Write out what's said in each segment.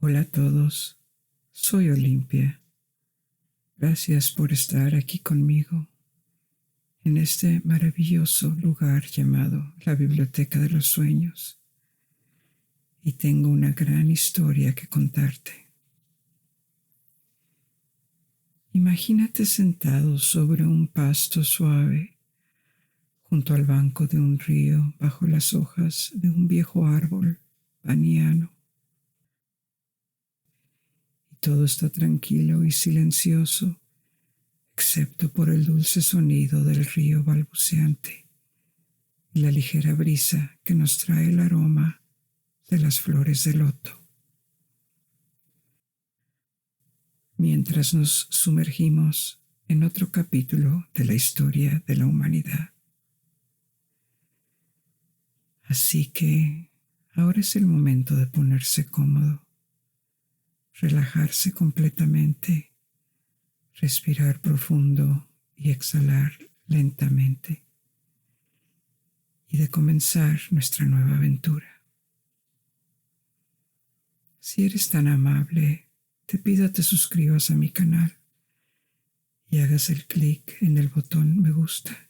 Hola a todos, soy Olimpia. Gracias por estar aquí conmigo en este maravilloso lugar llamado la Biblioteca de los Sueños. Y tengo una gran historia que contarte. Imagínate sentado sobre un pasto suave, junto al banco de un río, bajo las hojas de un viejo árbol baniano. Y todo está tranquilo y silencioso, excepto por el dulce sonido del río balbuceante y la ligera brisa que nos trae el aroma de las flores de loto. Mientras nos sumergimos en otro capítulo de la historia de la humanidad. Así que ahora es el momento de ponerse cómodo, relajarse completamente, respirar profundo y exhalar lentamente, y de comenzar nuestra nueva aventura. Si eres tan amable, te pido te suscribas a mi canal y hagas el clic en el botón me gusta.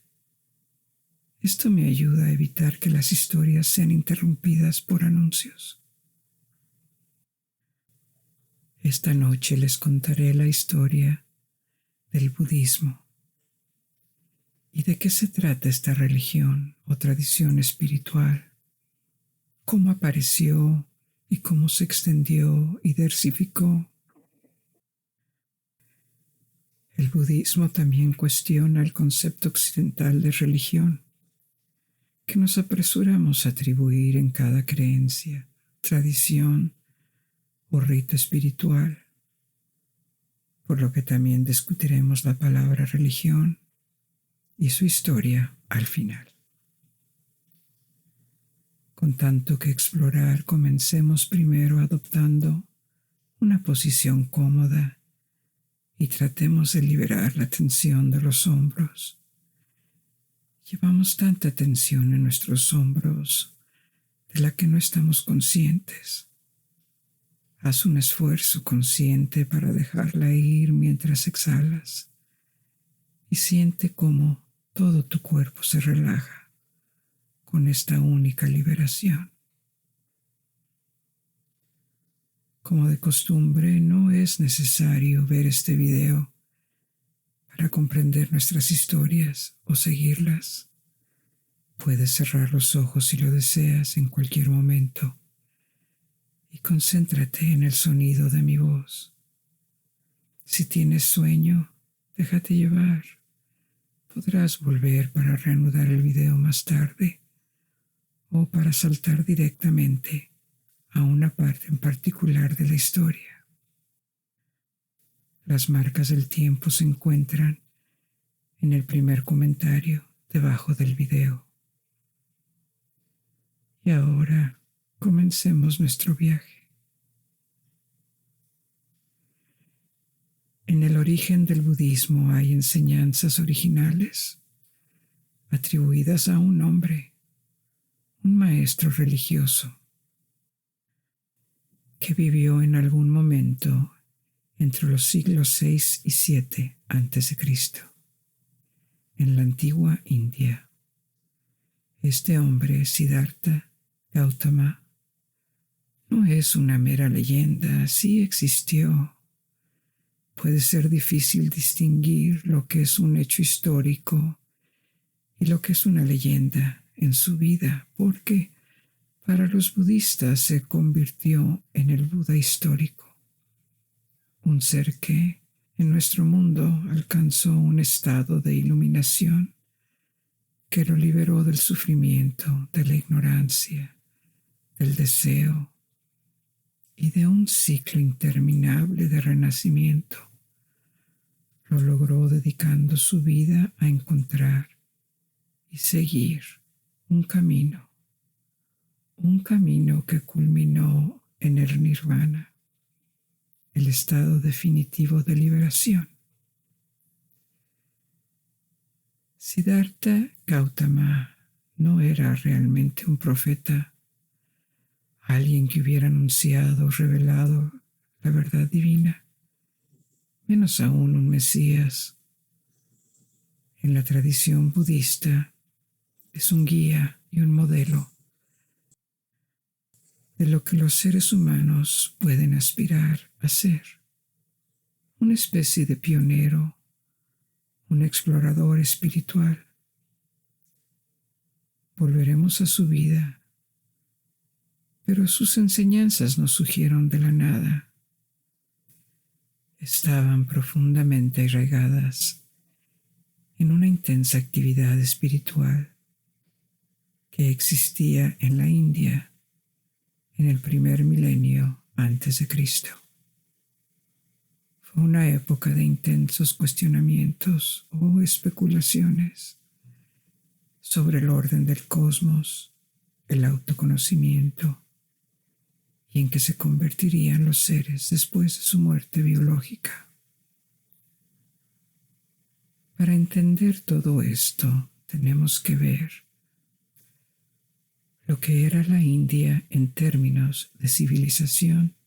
Esto me ayuda a evitar que las historias sean interrumpidas por anuncios. Esta noche les contaré la historia del budismo. ¿Y de qué se trata esta religión o tradición espiritual? ¿Cómo apareció y cómo se extendió y diversificó? El budismo también cuestiona el concepto occidental de religión, que nos apresuramos a atribuir en cada creencia, tradición o rito espiritual, por lo que también discutiremos la palabra religión y su historia al final. Con tanto que explorar, comencemos primero adoptando una posición cómoda y tratemos de liberar la tensión de los hombros. Llevamos tanta tensión en nuestros hombros de la que no estamos conscientes. Haz un esfuerzo consciente para dejarla ir mientras exhalas y siente cómo todo tu cuerpo se relaja con esta única liberación. Como de costumbre, no es necesario ver este video para comprender nuestras historias o seguirlas. Puedes cerrar los ojos si lo deseas en cualquier momento y concéntrate en el sonido de mi voz. Si tienes sueño, déjate llevar. Podrás volver para reanudar el video más tarde o para saltar directamente a una parte en particular de la historia. Las marcas del tiempo se encuentran en el primer comentario debajo del video. Y ahora comencemos nuestro viaje. En el origen del budismo hay enseñanzas originales atribuidas a un hombre, un maestro religioso, que vivió en algún momento entre los siglos 6 y 7 a.C., en la antigua India. Este hombre, Siddhartha Gautama, no es una mera leyenda, sí existió. Puede ser difícil distinguir lo que es un hecho histórico y lo que es una leyenda en su vida, porque para los budistas se convirtió en el Buda histórico, un ser que en nuestro mundo alcanzó un estado de iluminación que lo liberó del sufrimiento, de la ignorancia, del deseo y de un ciclo interminable de renacimiento. Lo logró dedicando su vida a encontrar y seguir un camino que culminó en el nirvana, el estado definitivo de liberación. Siddhartha Gautama no era realmente un profeta, alguien que hubiera anunciado o revelado la verdad divina, menos aún un Mesías. En la tradición budista es un guía y un modelo de lo que los seres humanos pueden aspirar a ser. Una especie de pionero, un explorador espiritual. Volveremos a su vida, pero sus enseñanzas no surgieron de la nada. Estaban profundamente arraigadas en una intensa actividad espiritual que existía en la India en el primer milenio antes de Cristo. Fue una época de intensos cuestionamientos o especulaciones sobre el orden del cosmos, el autoconocimiento y en que se convertirían los seres después de su muerte biológica. Para entender todo esto, tenemos que ver lo que era la India en términos de civilización,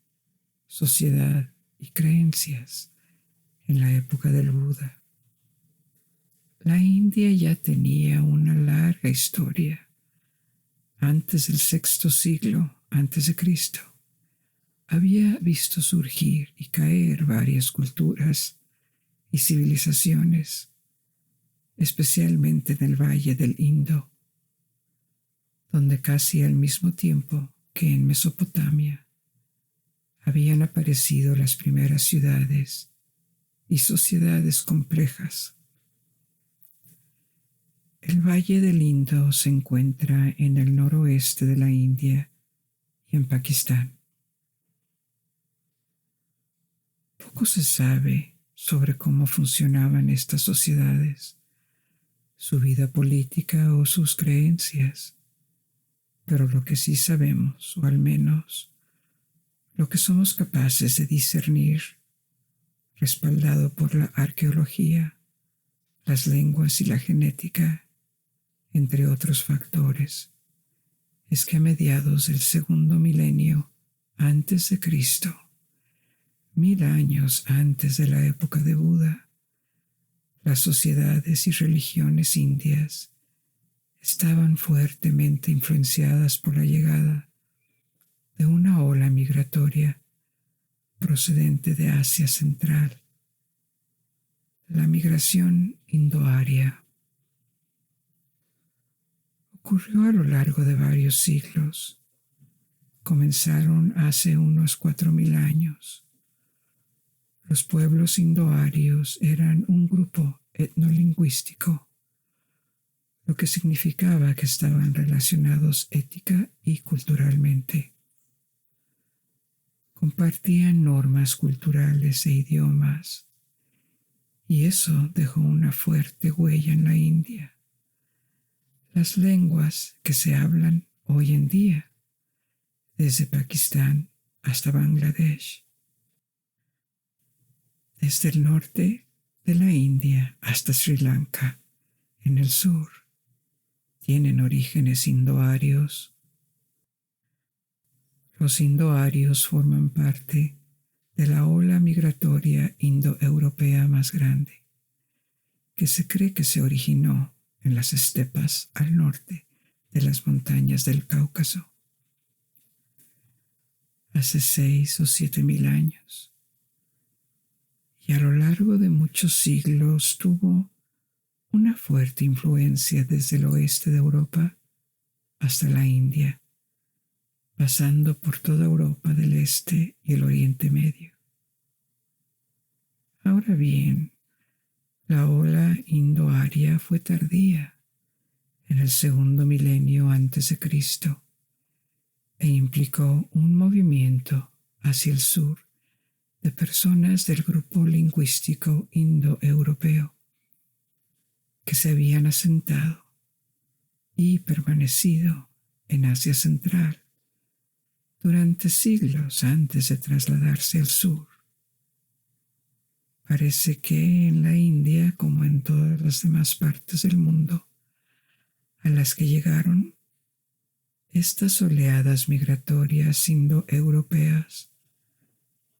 sociedad y creencias en la época del Buda. La India ya tenía una larga historia. Antes del sexto siglo antes de Cristo, había visto surgir y caer varias culturas y civilizaciones, especialmente en el Valle del Indo, donde casi al mismo tiempo que en Mesopotamia habían aparecido las primeras ciudades y sociedades complejas. El Valle del Indo se encuentra en el noroeste de la India y en Pakistán. Poco se sabe sobre cómo funcionaban estas sociedades, su vida política o sus creencias, pero lo que sí sabemos, o al menos lo que somos capaces de discernir, respaldado por la arqueología, las lenguas y la genética, entre otros factores, es que a mediados del segundo milenio antes de Cristo, 1000 años antes de la época de Buda, las sociedades y religiones indias estaban fuertemente influenciadas por la llegada de una ola migratoria procedente de Asia Central, la migración indoaria. Ocurrió a lo largo de varios siglos. Comenzaron hace unos 4000 años. Los pueblos indoarios eran un grupo etnolingüístico, lo que significaba que estaban relacionados ética y culturalmente. Compartían normas culturales e idiomas, y eso dejó una fuerte huella en la India. Las lenguas que se hablan hoy en día, desde Pakistán hasta Bangladesh, desde el norte de la India hasta Sri Lanka, en el sur, tienen orígenes indoarios. Los indoarios forman parte de la ola migratoria indoeuropea más grande, que se cree que se originó en las estepas al norte de las montañas del Cáucaso, hace 6 o 7000 años, y a lo largo de muchos siglos tuvo una fuerte influencia desde el oeste de Europa hasta la India, pasando por toda Europa del Este y el Oriente Medio. Ahora bien, la ola indoaria fue tardía, en el segundo milenio antes de Cristo, e implicó un movimiento hacia el sur de personas del grupo lingüístico indoeuropeo que se habían asentado y permanecido en Asia Central durante siglos antes de trasladarse al sur. Parece que en la India, como en todas las demás partes del mundo a las que llegaron estas oleadas migratorias indoeuropeas,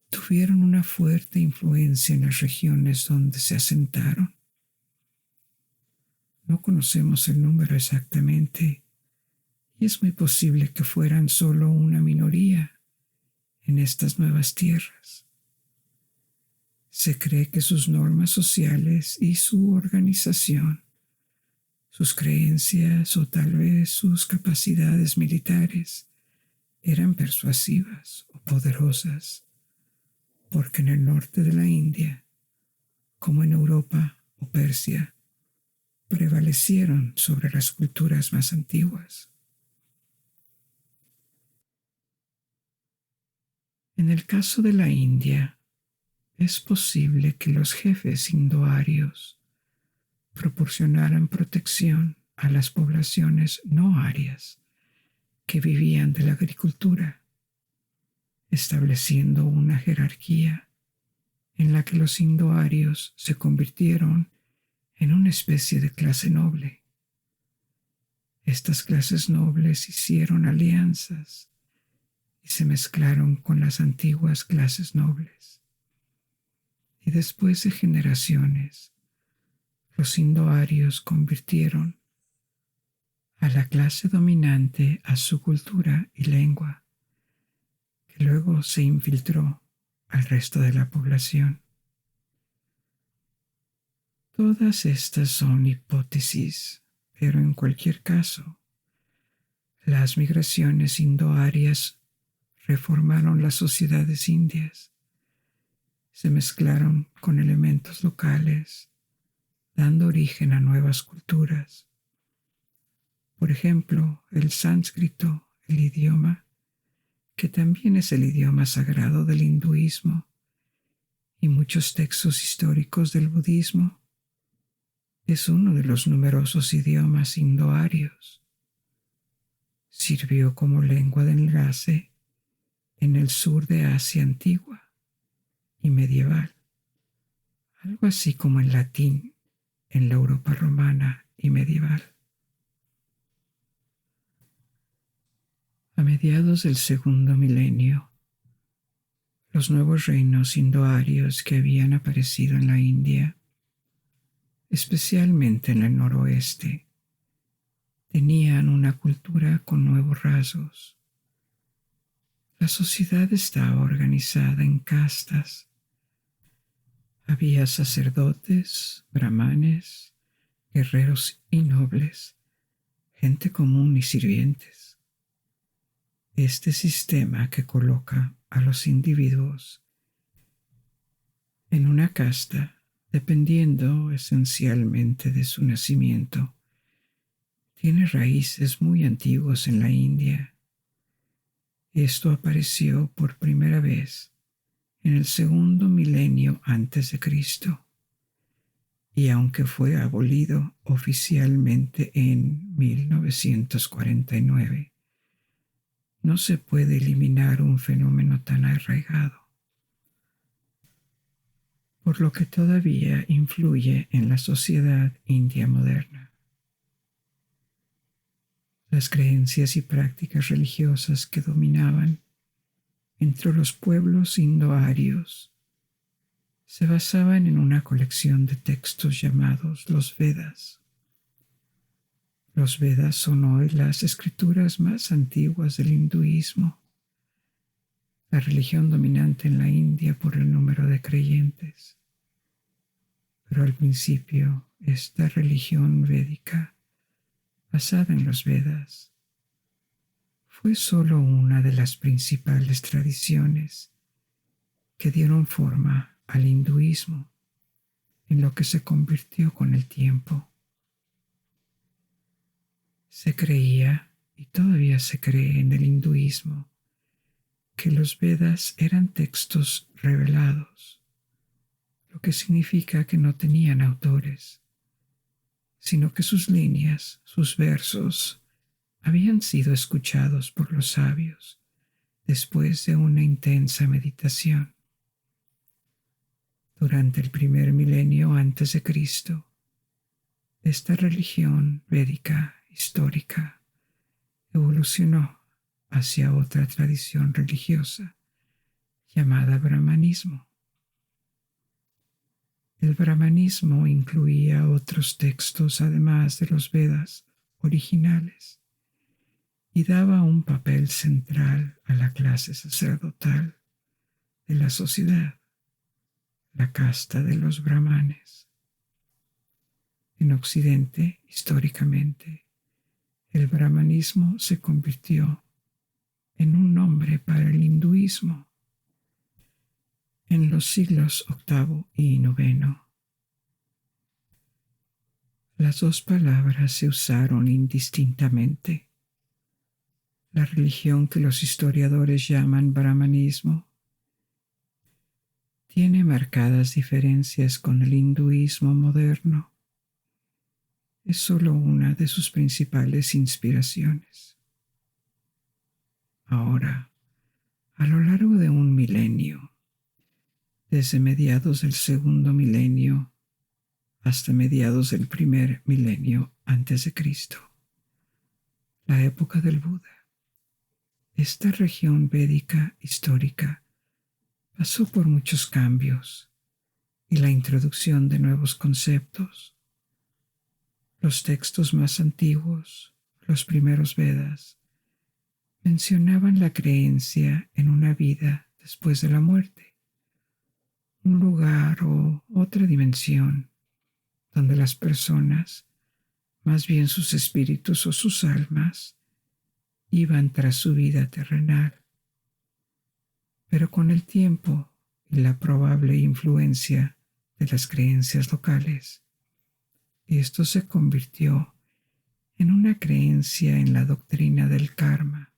tuvieron una fuerte influencia en las regiones donde se asentaron. No conocemos el número exactamente y es muy posible que fueran solo una minoría en estas nuevas tierras. Se cree que sus normas sociales y su organización, sus creencias o tal vez sus capacidades militares eran persuasivas o poderosas, porque en el norte de la India, como en Europa o Persia, prevalecieron sobre las culturas más antiguas. En el caso de la India, es posible que los jefes indoarios proporcionaran protección a las poblaciones no arias que vivían de la agricultura, estableciendo una jerarquía en la que los indoarios se convirtieron en una especie de clase noble. Estas clases nobles hicieron alianzas y se mezclaron con las antiguas clases nobles. Y después de generaciones, los indoarios convirtieron a la clase dominante a su cultura y lengua, que luego se infiltró al resto de la población. Todas estas son hipótesis, pero en cualquier caso, las migraciones indoarias reformaron las sociedades indias, se mezclaron con elementos locales, dando origen a nuevas culturas. Por ejemplo, el sánscrito, el idioma, que también es el idioma sagrado del hinduismo, y muchos textos históricos del budismo, es uno de los numerosos idiomas indoarios. Sirvió como lengua de enlace en el sur de Asia antigua y medieval, algo así como el latín en la Europa romana y medieval. A mediados del segundo milenio, los nuevos reinos indoarios que habían aparecido en la India, especialmente en el noroeste, tenían una cultura con nuevos rasgos. La sociedad estaba organizada en castas. Había sacerdotes, brahmanes, guerreros y nobles, gente común y sirvientes. Este sistema que coloca a los individuos en una casta, dependiendo esencialmente de su nacimiento, tiene raíces muy antiguas en la India. Esto apareció por primera vez en el segundo milenio antes de Cristo, y aunque fue abolido oficialmente en 1949, no se puede eliminar un fenómeno tan arraigado, por lo que todavía influye en la sociedad india moderna. Las creencias y prácticas religiosas que dominaban entre los pueblos indoarios se basaban en una colección de textos llamados los Vedas. Los Vedas son hoy las escrituras más antiguas del hinduismo, la religión dominante en la India por el número de creyentes. Pero al principio, esta religión védica, basada en los Vedas, fue solo una de las principales tradiciones que dieron forma al hinduismo, en lo que se convirtió con el tiempo. Se creía, y todavía se cree en el hinduismo, que los Vedas eran textos revelados, lo que significa que no tenían autores, sino que sus líneas, sus versos, habían sido escuchados por los sabios después de una intensa meditación. Durante el primer milenio antes de Cristo, esta religión védica histórica evolucionó hacia otra tradición religiosa llamada brahmanismo. El brahmanismo incluía otros textos además de los Vedas originales y daba un papel central a la clase sacerdotal de la sociedad, la casta de los brahmanes. En Occidente, históricamente, el brahmanismo se convirtió en un nombre para el hinduismo en los siglos VIII y IX. Las dos palabras se usaron indistintamente. La religión que los historiadores llaman brahmanismo tiene marcadas diferencias con el hinduismo moderno. Es solo una de sus principales inspiraciones. Ahora, a lo largo de un milenio, desde mediados del segundo milenio hasta mediados del primer milenio antes de Cristo, la época del Buda, esta región védica histórica pasó por muchos cambios y la introducción de nuevos conceptos. Los textos más antiguos, los primeros Vedas, mencionaban la creencia en una vida después de la muerte, un lugar o otra dimensión donde las personas, más bien sus espíritus o sus almas, iban tras su vida terrenal. Pero con el tiempo y la probable influencia de las creencias locales, esto se convirtió en una creencia en la doctrina del karma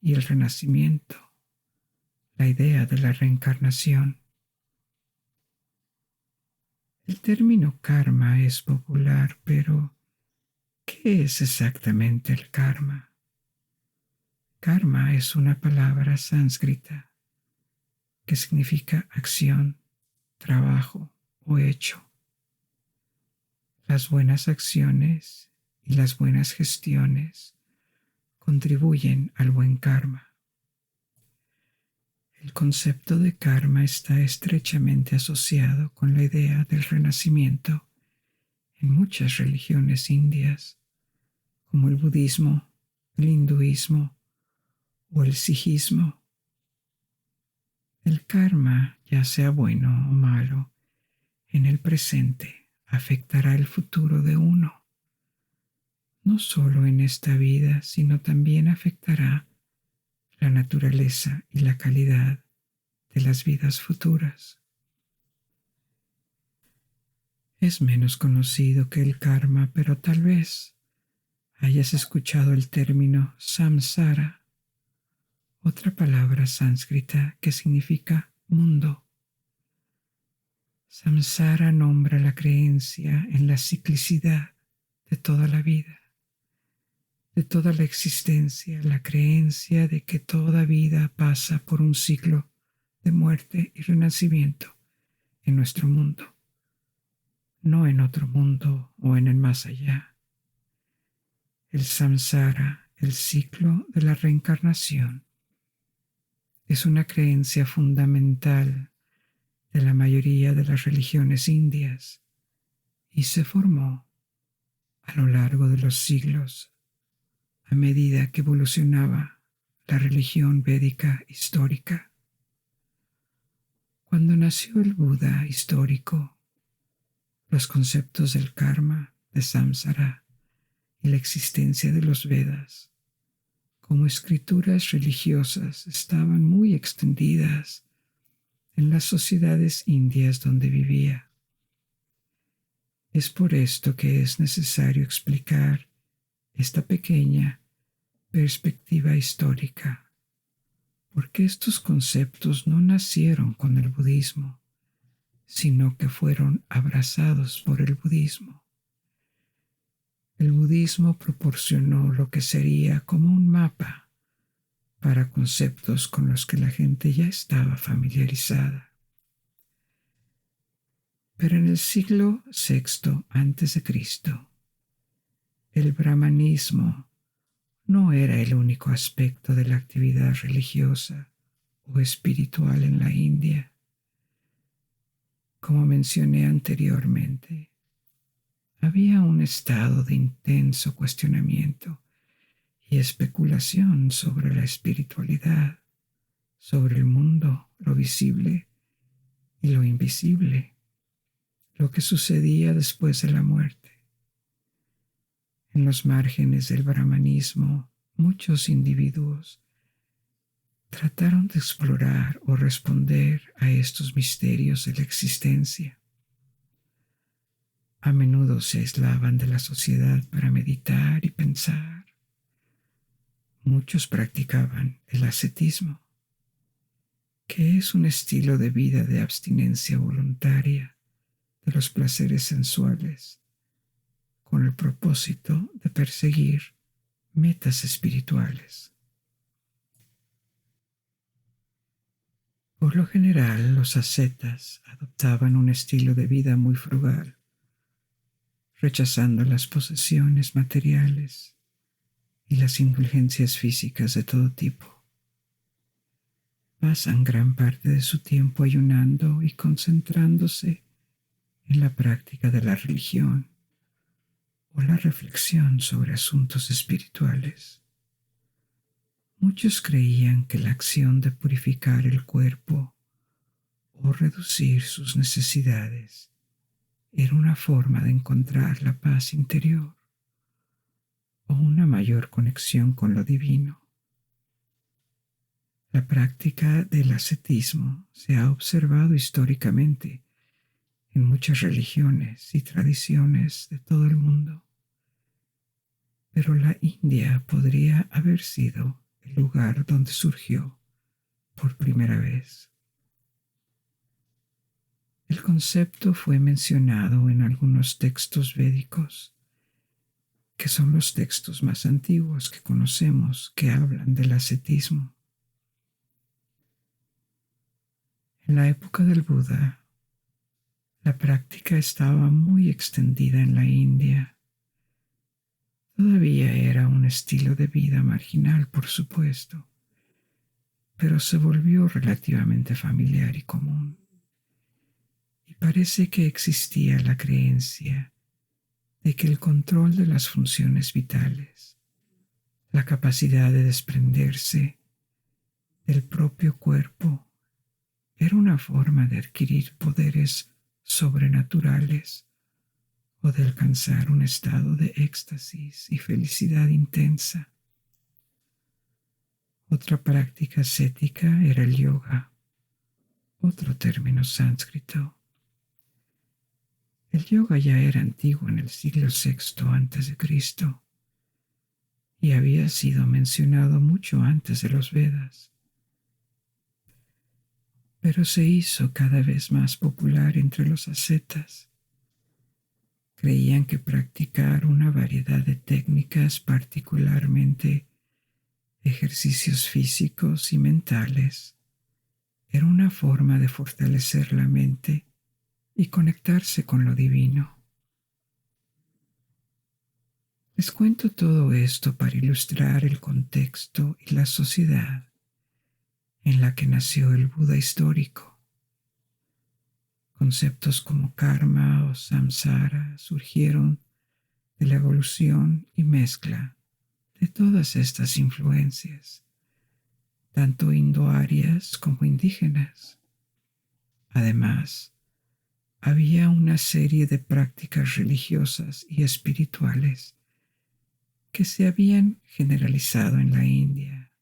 y el renacimiento, la idea de la reencarnación. El término karma es popular, pero ¿qué es exactamente el karma? Karma es una palabra sánscrita que significa acción, trabajo o hecho. Las buenas acciones y las buenas gestiones contribuyen al buen karma. El concepto de karma está estrechamente asociado con la idea del renacimiento en muchas religiones indias, como el budismo, el hinduismo o el sijismo. El karma, ya sea bueno o malo, en el presente afectará el futuro de uno. No solo en esta vida, sino también afectará la naturaleza y la calidad de las vidas futuras. Es menos conocido que el karma, pero tal vez hayas escuchado el término samsara, otra palabra sánscrita que significa mundo. Samsara nombra la creencia en la ciclicidad de toda la vida, de toda la existencia, la creencia de que toda vida pasa por un ciclo de muerte y renacimiento en nuestro mundo, no en otro mundo o en el más allá. El samsara, el ciclo de la reencarnación, es una creencia fundamental de la mayoría de las religiones indias y se formó a lo largo de los siglos a medida que evolucionaba la religión védica histórica. Cuando nació el Buda histórico, los conceptos del karma, de samsara y la existencia de los Vedas como escrituras religiosas estaban muy extendidas en las sociedades indias donde vivía. Es por esto que es necesario explicar esta pequeña perspectiva histórica, porque estos conceptos no nacieron con el budismo, sino que fueron abrazados por el budismo. El budismo proporcionó lo que sería como un mapa para conceptos con los que la gente ya estaba familiarizada. Pero en el siglo VI a.C., el brahmanismo no era el único aspecto de la actividad religiosa o espiritual en la India. Como mencioné anteriormente, había un estado de intenso cuestionamiento y especulación sobre la espiritualidad, sobre el mundo, lo visible y lo invisible, lo que sucedía después de la muerte. En los márgenes del brahmanismo, muchos individuos trataron de explorar o responder a estos misterios de la existencia. A menudo se aislaban de la sociedad para meditar y pensar. Muchos practicaban el ascetismo, que es un estilo de vida de abstinencia voluntaria de los placeres sensuales, con el propósito de perseguir metas espirituales. Por lo general, los ascetas adoptaban un estilo de vida muy frugal, rechazando las posesiones materiales y las indulgencias físicas de todo tipo. Pasan gran parte de su tiempo ayunando y concentrándose en la práctica de la religión o la reflexión sobre asuntos espirituales. Muchos creían que la acción de purificar el cuerpo o reducir sus necesidades era una forma de encontrar la paz interior o una mayor conexión con lo divino. La práctica del ascetismo se ha observado históricamente en muchas religiones y tradiciones de todo el mundo, pero la India podría haber sido el lugar donde surgió por primera vez. El concepto fue mencionado en algunos textos védicos, que son los textos más antiguos que conocemos que hablan del ascetismo. En la época del Buda, la práctica estaba muy extendida en la India. Todavía era un estilo de vida marginal, por supuesto, pero se volvió relativamente familiar y común. Y parece que existía la creencia de que el control de las funciones vitales, la capacidad de desprenderse del propio cuerpo, era una forma de adquirir poderes sobrenaturales o de alcanzar un estado de éxtasis y felicidad intensa. Otra práctica ascética era el yoga, otro término sánscrito. El yoga ya era antiguo en el siglo VI a.C. y había sido mencionado mucho antes de los Vedas, pero se hizo cada vez más popular entre los ascetas. Creían que practicar una variedad de técnicas, particularmente ejercicios físicos y mentales, era una forma de fortalecer la mente y conectarse con lo divino. Les cuento todo esto para ilustrar el contexto y la sociedad en la que nació el Buda histórico. Conceptos como karma o samsara surgieron de la evolución y mezcla de todas estas influencias, tanto indoarias como indígenas. Además, había una serie de prácticas religiosas y espirituales que se habían generalizado en la India.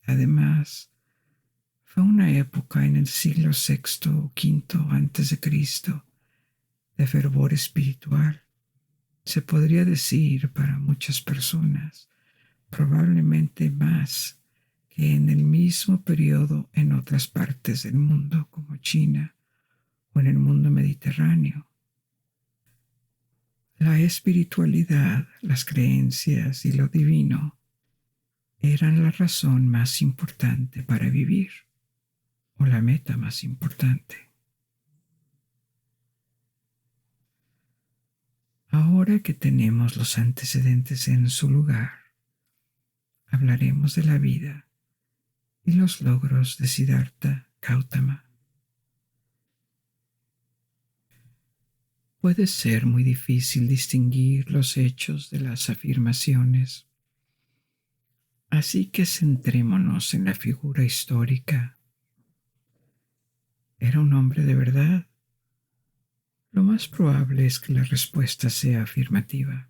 Además, fue una época en el siglo VI o V a.C. de fervor espiritual. Se podría decir para muchas personas, probablemente más que en el mismo periodo en otras partes del mundo como China o en el mundo mediterráneo. La espiritualidad, las creencias y lo divino eran la razón más importante para vivir, o la meta más importante. Ahora que tenemos los antecedentes en su lugar, hablaremos de la vida y los logros de Siddhartha Gautama. Puede ser muy difícil distinguir los hechos de las afirmaciones, así que centrémonos en la figura histórica. ¿Era un hombre de verdad? Lo más probable es que la respuesta sea afirmativa.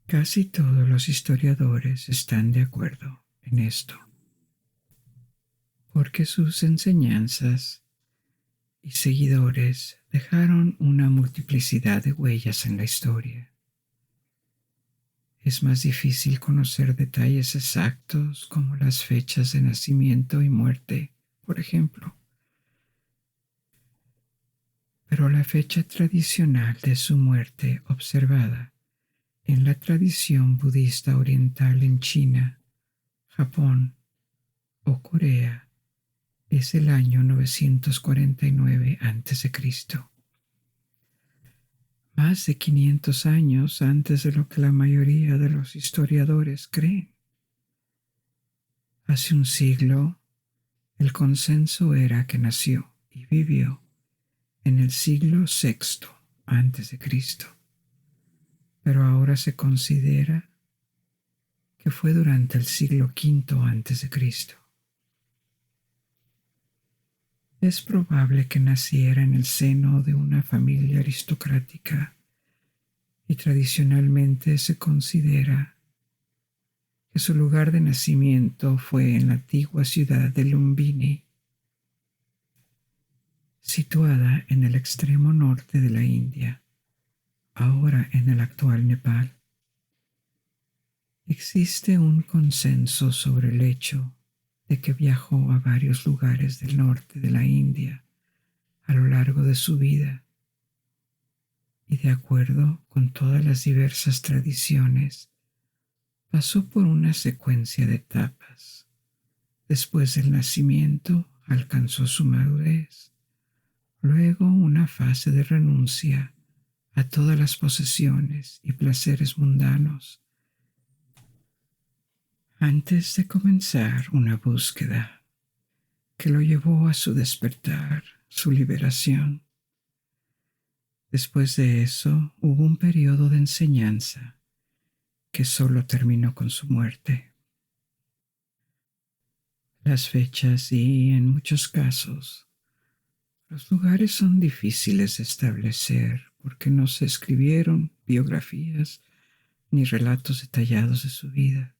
Casi todos los historiadores están de acuerdo en esto, porque sus enseñanzas y seguidores dejaron una multiplicidad de huellas en la historia. Es más difícil conocer detalles exactos como las fechas de nacimiento y muerte, por ejemplo. Pero la fecha tradicional de su muerte observada en la tradición budista oriental en China, Japón o Corea es el año 949 a.C., más de 500 años antes de lo que la mayoría de los historiadores creen. Hace un siglo, el consenso era que nació y vivió en el siglo VI a.C., pero ahora se considera que fue durante el siglo V a.C. Es probable que naciera en el seno de una familia aristocrática y tradicionalmente se considera que su lugar de nacimiento fue en la antigua ciudad de Lumbini, situada en el extremo norte de la India, ahora en el actual Nepal. Existe un consenso sobre el hecho de que viajó a varios lugares del norte de la India a lo largo de su vida y, de acuerdo con todas las diversas tradiciones, pasó por una secuencia de etapas. Después del nacimiento alcanzó su madurez, luego una fase de renuncia a todas las posesiones y placeres mundanos, antes de comenzar una búsqueda que lo llevó a su despertar, su liberación. Después de eso hubo un periodo de enseñanza que solo terminó con su muerte. Las fechas y, en muchos casos, los lugares son difíciles de establecer porque no se escribieron biografías ni relatos detallados de su vida,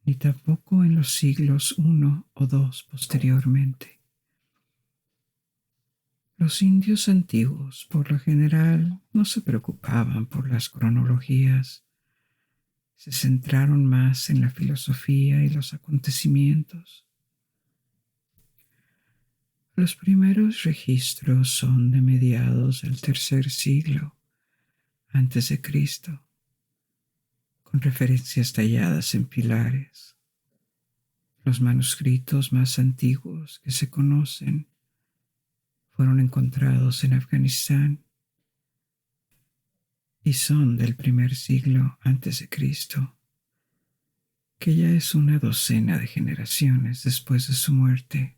ni tampoco en los siglos I o II posteriormente. Los indios antiguos, por lo general, no se preocupaban por las cronologías. Se centraron más en la filosofía y los acontecimientos. Los primeros registros son de mediados del tercer siglo antes de Cristo, con referencias talladas en pilares. Los manuscritos más antiguos que se conocen fueron encontrados en Afganistán y son del primer siglo antes de Cristo, que ya es una docena de generaciones después de su muerte.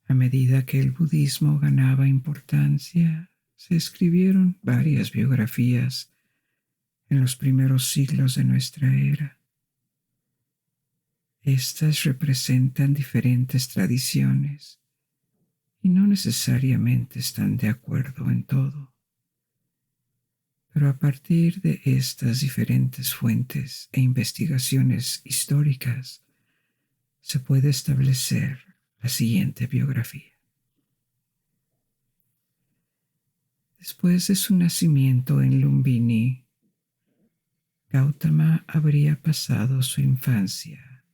A medida que el budismo ganaba importancia, se escribieron varias biografías en los primeros siglos de nuestra era. Estas representan diferentes tradiciones y no necesariamente están de acuerdo en todo. Pero a partir de estas diferentes fuentes e investigaciones históricas, se puede establecer la siguiente biografía. Después de su nacimiento en Lumbini, Gautama habría pasado su infancia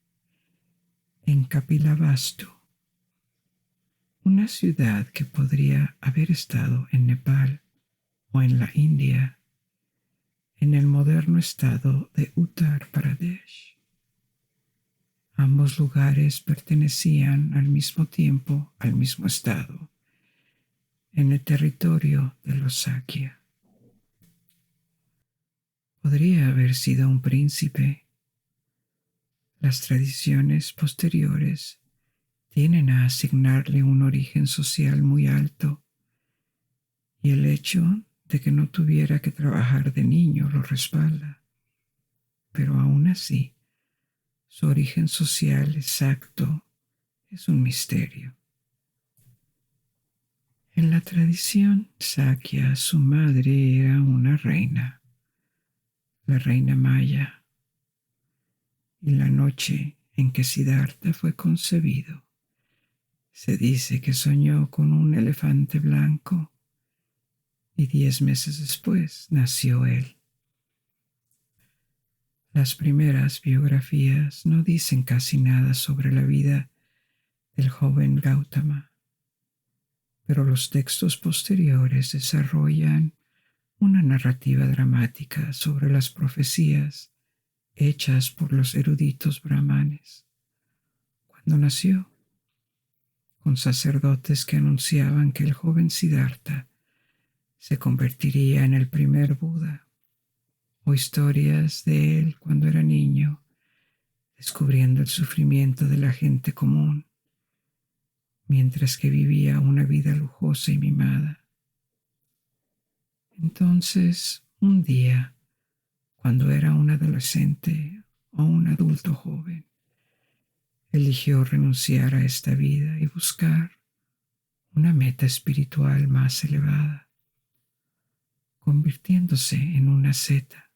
en Kapilavastu, una ciudad que podría haber estado en Nepal o en la India, en el moderno estado de Uttar Pradesh. Ambos lugares pertenecían al mismo tiempo al mismo estado, en el territorio de los Sakya. Podría haber sido un príncipe, Las tradiciones posteriores tienden a asignarle un origen social muy alto y el hecho de que no tuviera que trabajar de niño lo respalda. Pero aún así, su origen social exacto es un misterio. En la tradición Sakya, su madre era una reina, la reina Maya, y la noche en que Siddhartha fue concebido, se dice que soñó con un elefante blanco y 10 meses después nació él. Las primeras biografías no dicen casi nada sobre la vida del joven Gautama, pero los textos posteriores desarrollan una narrativa dramática sobre las profecías hechas por los eruditos brahmanes. Cuando nació, con sacerdotes que anunciaban que el joven Siddhartha se convertiría en el primer Buda, o historias de él cuando era niño, descubriendo el sufrimiento de la gente común, mientras que vivía una vida lujosa y mimada. Entonces, un día, cuando era un adolescente o un adulto joven, eligió renunciar a esta vida y buscar una meta espiritual más elevada, convirtiéndose en una asceta.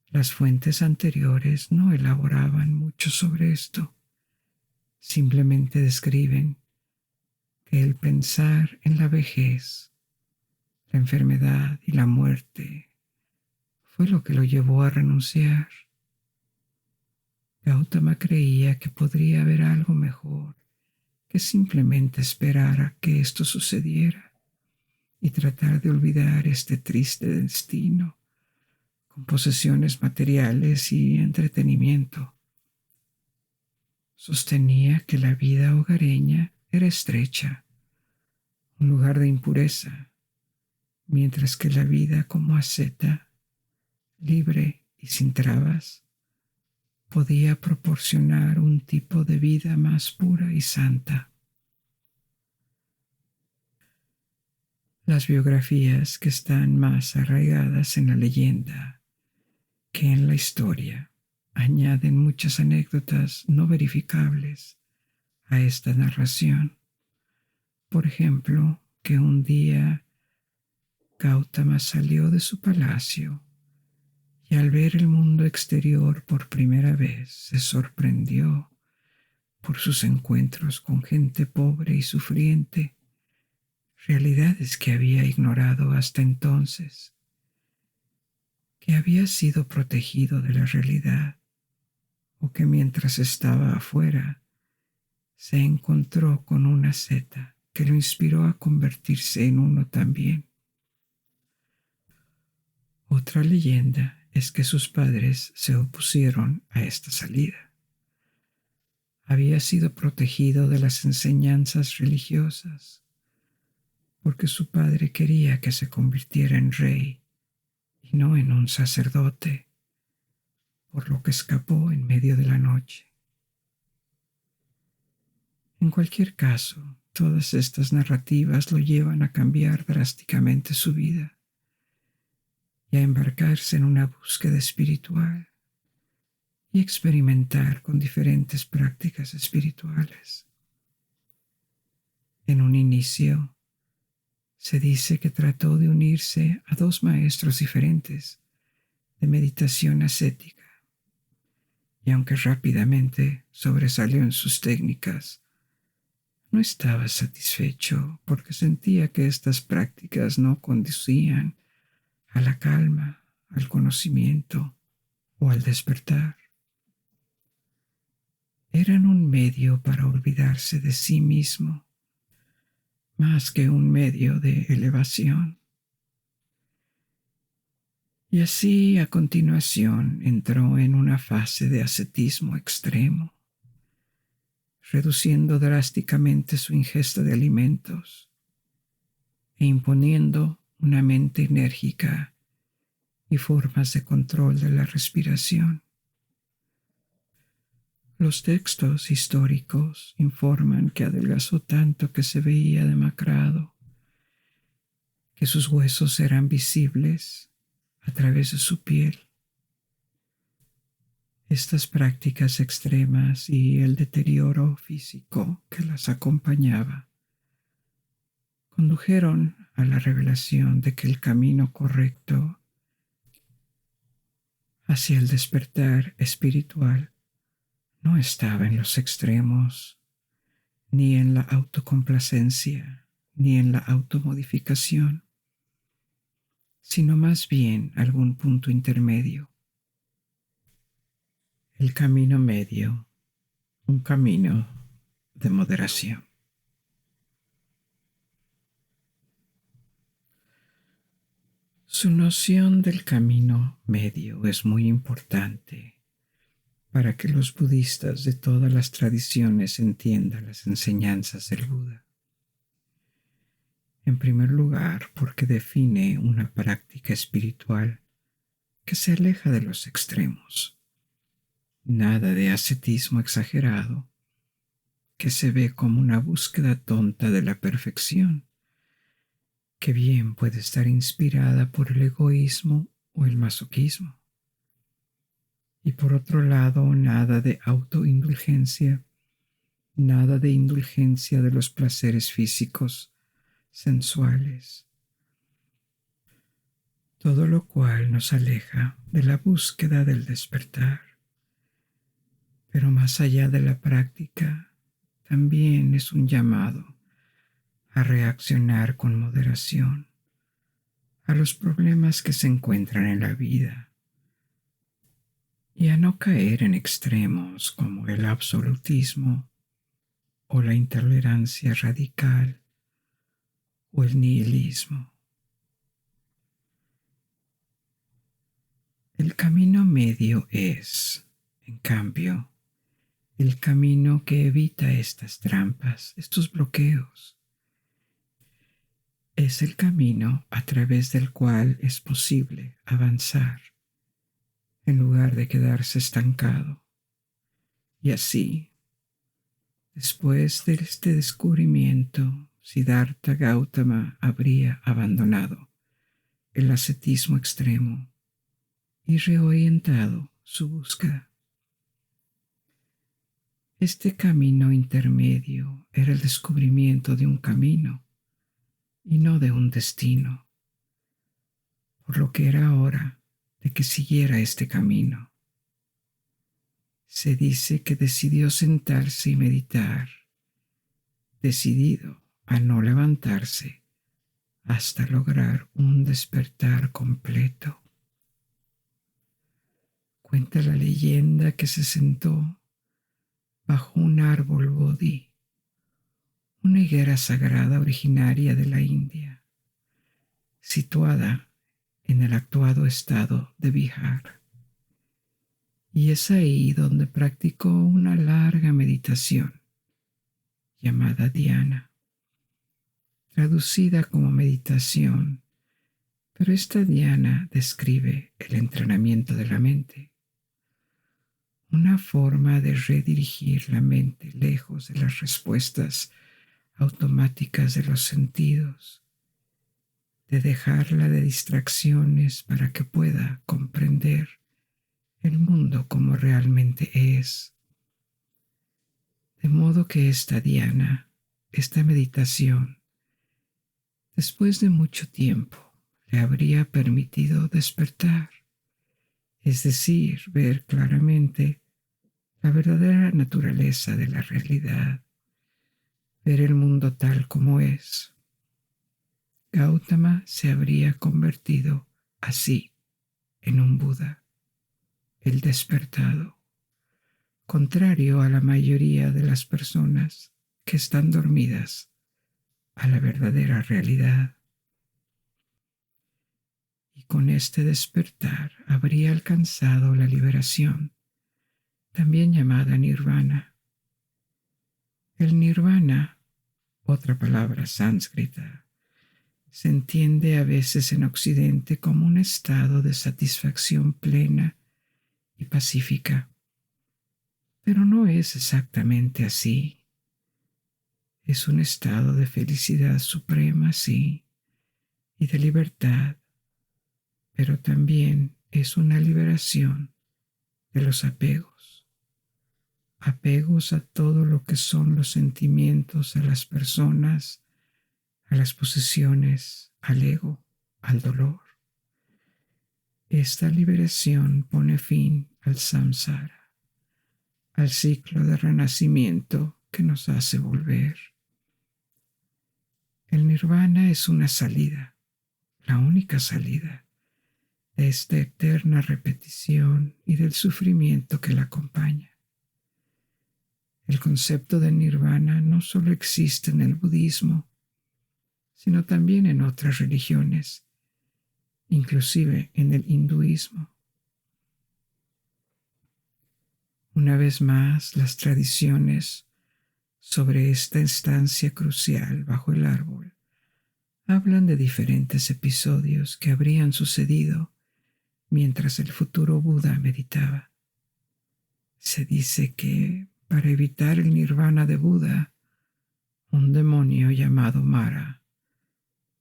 Las fuentes anteriores no elaboraban mucho sobre esto, simplemente describen que el pensar en la vejez, la enfermedad y la muerte fue lo que lo llevó a renunciar. Gautama creía que podría haber algo mejor que simplemente esperar a que esto sucediera y tratar de olvidar este triste destino con posesiones materiales y entretenimiento. Sostenía que la vida hogareña era estrecha, un lugar de impureza, mientras que la vida como asceta, libre y sin trabas, podía proporcionar un tipo de vida más pura y santa. Las biografías que están más arraigadas en la leyenda que en la historia añaden muchas anécdotas no verificables a esta narración. Por ejemplo, que un día Gautama salió de su palacio y al ver el mundo exterior por primera vez se sorprendió por sus encuentros con gente pobre y sufriente, realidades que había ignorado hasta entonces, que había sido protegido de la realidad o que mientras estaba afuera se encontró con una asceta que lo inspiró a convertirse en uno también. Otra leyenda es que sus padres se opusieron a esta salida. Había sido protegido de las enseñanzas religiosas porque su padre quería que se convirtiera en rey y no en un sacerdote, por lo que escapó en medio de la noche. En cualquier caso, todas estas narrativas lo llevan a cambiar drásticamente su vida y a embarcarse en una búsqueda espiritual y experimentar con diferentes prácticas espirituales. En un inicio, se dice que trató de unirse a 2 maestros diferentes de meditación ascética, y aunque rápidamente sobresalió en sus técnicas, no estaba satisfecho porque sentía que estas prácticas no conducían a la calma, al conocimiento o al despertar. Eran un medio para olvidarse de sí mismo, más que un medio de elevación. Y así, a continuación, entró en una fase de ascetismo extremo, reduciendo drásticamente su ingesta de alimentos e imponiendo una mente enérgica y formas de control de la respiración. Los textos históricos informan que adelgazó tanto que se veía demacrado, que sus huesos eran visibles a través de su piel. Estas prácticas extremas y el deterioro físico que las acompañaba condujeron a la revelación de que el camino correcto hacia el despertar espiritual no estaba en los extremos, ni en la autocomplacencia, ni en la automodificación, sino más bien algún punto intermedio. El camino medio, un camino de moderación. Su noción del camino medio es muy importante para que los budistas de todas las tradiciones entiendan las enseñanzas del Buda. En primer lugar, porque define una práctica espiritual que se aleja de los extremos. Nada de ascetismo exagerado, que se ve como una búsqueda tonta de la perfección, que bien puede estar inspirada por el egoísmo o el masoquismo. Y por otro lado, nada de autoindulgencia, nada de indulgencia de los placeres físicos, sensuales. Todo lo cual nos aleja de la búsqueda del despertar. Pero más allá de la práctica, también es un llamado a reaccionar con moderación a los problemas que se encuentran en la vida y a no caer en extremos como el absolutismo o la intolerancia radical o el nihilismo. El camino medio es, en cambio, el camino que evita estas trampas, estos bloqueos. Es el camino a través del cual es posible avanzar en lugar de quedarse estancado. Y así, después de este descubrimiento, Siddhartha Gautama habría abandonado el ascetismo extremo y reorientado su búsqueda. Este camino intermedio era el descubrimiento de un camino y no de un destino, por lo que era hora de que siguiera este camino. Se dice que decidió sentarse y meditar, decidido a no levantarse hasta lograr un despertar completo. Cuenta la leyenda que se sentó bajo un árbol bodhi, una higuera sagrada originaria de la India, situada en el actuado estado de Bihar. Y es ahí donde practicó una larga meditación llamada dhyana, traducida como meditación, pero esta dhyana describe el entrenamiento de la mente, una forma de redirigir la mente lejos de las respuestas automáticas de los sentidos, de dejarla de distracciones para que pueda comprender el mundo como realmente es. De modo que esta dhyana, esta meditación, después de mucho tiempo, le habría permitido despertar, es decir, ver claramente la verdadera naturaleza de la realidad, ver el mundo tal como es. Gautama se habría convertido así en un Buda, el despertado, contrario a la mayoría de las personas que están dormidas a la verdadera realidad. Y con este despertar habría alcanzado la liberación, también llamada nirvana. El nirvana, otra palabra sánscrita, se entiende a veces en Occidente como un estado de satisfacción plena y pacífica. Pero no es exactamente así. Es un estado de felicidad suprema, sí, y de libertad, pero también es una liberación de los apegos. Apegos a todo lo que son los sentimientos, a las personas, a las posesiones, al ego, al dolor. Esta liberación pone fin al samsara, al ciclo de renacimiento que nos hace volver. El nirvana es una salida, la única salida de esta eterna repetición y del sufrimiento que la acompaña. El concepto de nirvana no solo existe en el budismo, sino también en otras religiones, inclusive en el hinduismo. Una vez más, las tradiciones sobre esta estancia crucial bajo el árbol hablan de diferentes episodios que habrían sucedido mientras el futuro Buda meditaba. Se dice que, para evitar el nirvana de Buda, un demonio llamado Mara,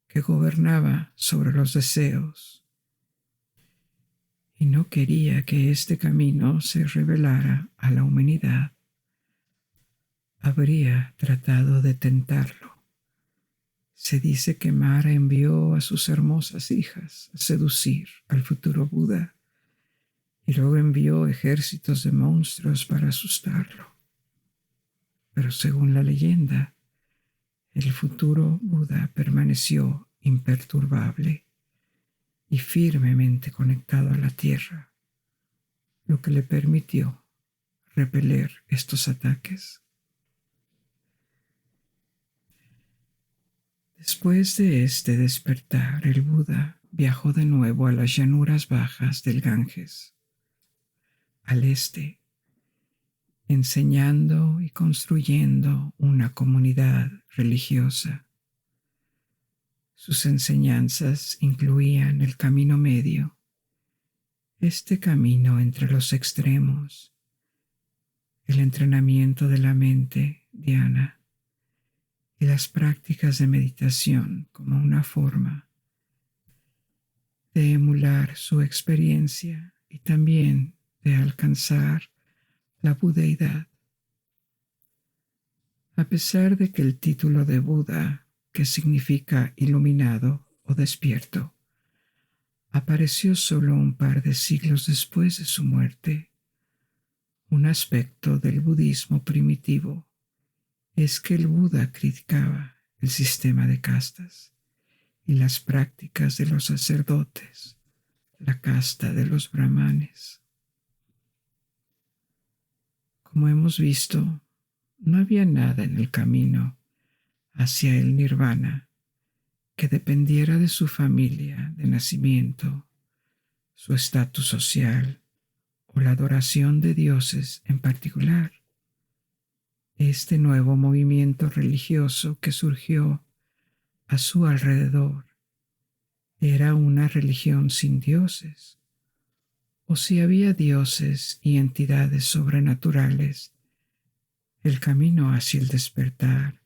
que gobernaba sobre los deseos y no quería que este camino se revelara a la humanidad, habría tratado de tentarlo. Se dice que Mara envió a sus hermosas hijas a seducir al futuro Buda y luego envió ejércitos de monstruos para asustarlo. Pero según la leyenda, el futuro Buda permaneció imperturbable y firmemente conectado a la tierra, lo que le permitió repeler estos ataques. Después de este despertar, el Buda viajó de nuevo a las llanuras bajas del Ganges, al este, enseñando y construyendo una comunidad religiosa. Sus enseñanzas incluían el camino medio, este camino entre los extremos, el entrenamiento de la mente, dhyana, y las prácticas de meditación como una forma de emular su experiencia y también de alcanzar la budeidad. A pesar de que el título de Buda, que significa iluminado o despierto, apareció solo un par de siglos después de su muerte, un aspecto del budismo primitivo es que el Buda criticaba el sistema de castas y las prácticas de los sacerdotes, la casta de los brahmanes. Como hemos visto, no había nada en el camino hacia el nirvana que dependiera de su familia de nacimiento, su estatus social o la adoración de dioses en particular. Este nuevo movimiento religioso que surgió a su alrededor era una religión sin dioses, o si había dioses y entidades sobrenaturales, el camino hacia el despertar,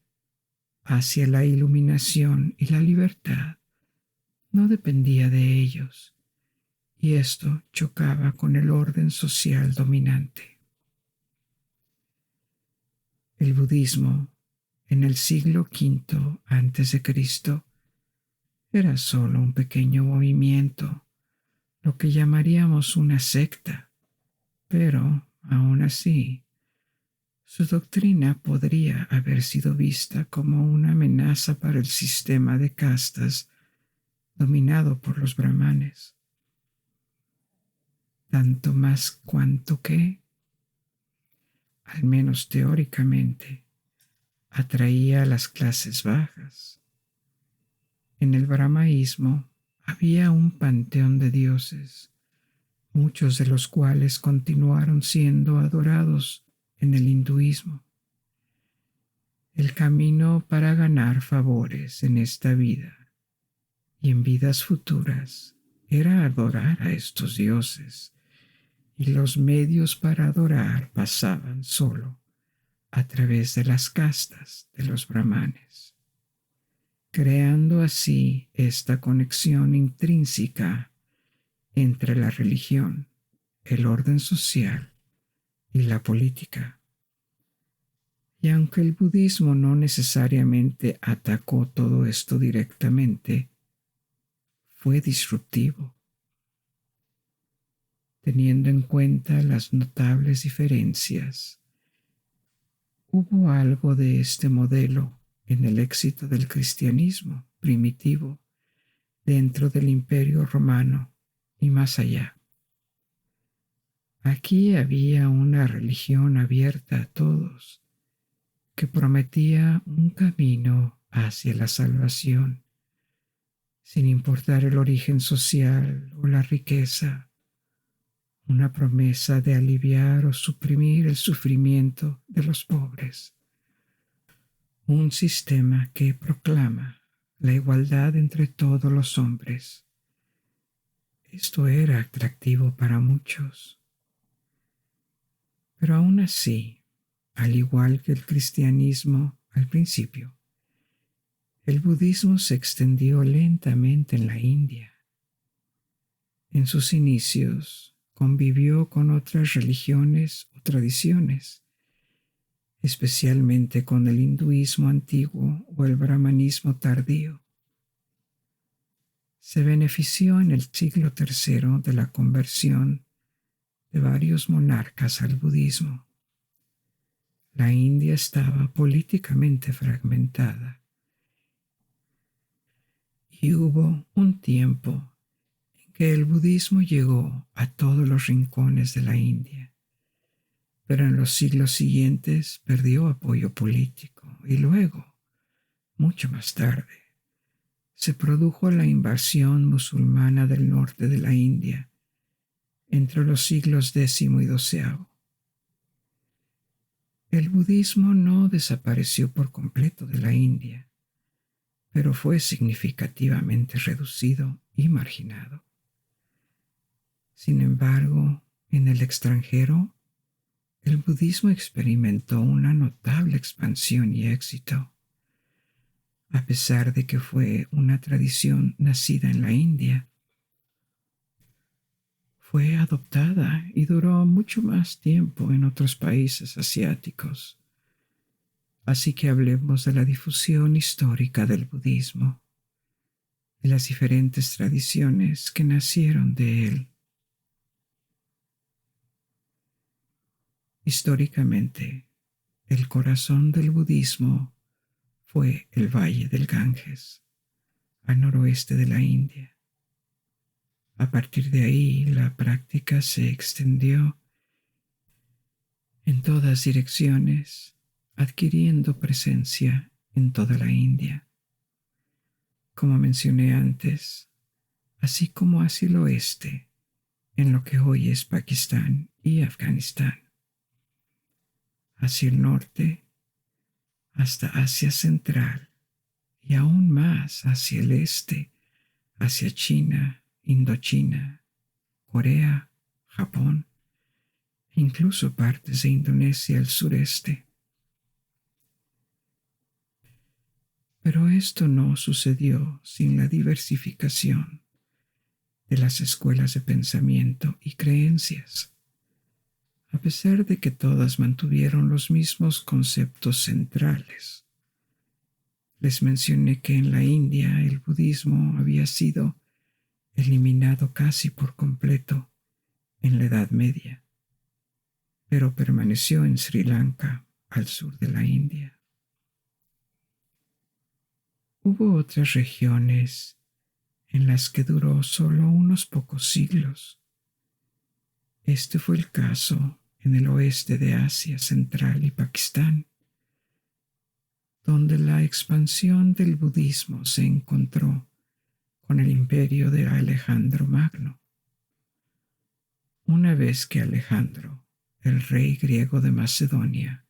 hacia la iluminación y la libertad, no dependía de ellos, y esto chocaba con el orden social dominante. El budismo, en el siglo V a.C., era solo un pequeño movimiento, lo que llamaríamos una secta, pero, aún así, su doctrina podría haber sido vista como una amenaza para el sistema de castas dominado por los brahmanes, tanto más cuanto que, al menos teóricamente, atraía a las clases bajas. En el brahmaísmo había un panteón de dioses, muchos de los cuales continuaron siendo adorados en el hinduismo. El camino para ganar favores en esta vida y en vidas futuras era adorar a estos dioses y los medios para adorar pasaban solo a través de las castas de los brahmanes, creando así esta conexión intrínseca entre la religión, el orden social y la política. Y aunque el budismo no necesariamente atacó todo esto directamente, fue disruptivo, teniendo en cuenta las notables diferencias. Hubo algo de este modelo en el éxito del cristianismo primitivo dentro del Imperio Romano y más allá. Aquí había una religión abierta a todos, que prometía un camino hacia la salvación, sin importar el origen social o la riqueza, una promesa de aliviar o suprimir el sufrimiento de los pobres, un sistema que proclama la igualdad entre todos los hombres. Esto era atractivo para muchos, pero aún así, al igual que el cristianismo al principio, el budismo se extendió lentamente en la India. En sus inicios convivió con otras religiones o tradiciones, especialmente con el hinduismo antiguo o el brahmanismo tardío. Se benefició en el siglo III de la conversión de varios monarcas al budismo. La India estaba políticamente fragmentada y hubo un tiempo en que el budismo llegó a todos los rincones de la India, pero en los siglos siguientes perdió apoyo político y luego, mucho más tarde, se produjo la invasión musulmana del norte de la India entre los siglos X y XII. El budismo no desapareció por completo de la India, pero fue significativamente reducido y marginado. Sin embargo, en el extranjero, el budismo experimentó una notable expansión y éxito. A pesar de que fue una tradición nacida en la India, fue adoptada y duró mucho más tiempo en otros países asiáticos. Así que hablemos de la difusión histórica del budismo y las diferentes tradiciones que nacieron de él. Históricamente, el corazón del budismo fue el valle del Ganges, al noroeste de la India. A partir de ahí, la práctica se extendió en todas direcciones, adquiriendo presencia en toda la India. Como mencioné antes, así como hacia el oeste, en lo que hoy es Pakistán y Afganistán, hacia el norte, hasta Asia Central y aún más hacia el este, hacia China, Indochina, Corea, Japón e incluso partes de Indonesia al sureste. Pero esto no sucedió sin la diversificación de las escuelas de pensamiento y creencias, a pesar de que todas mantuvieron los mismos conceptos centrales. Les mencioné que en la India el budismo había sido eliminado casi por completo en la Edad Media, pero permaneció en Sri Lanka, al sur de la India. Hubo otras regiones en las que duró solo unos pocos siglos. Este fue el caso en el oeste de Asia Central y Pakistán, donde la expansión del budismo se encontró con el imperio de Alejandro Magno. Una vez que Alejandro, el rey griego de Macedonia,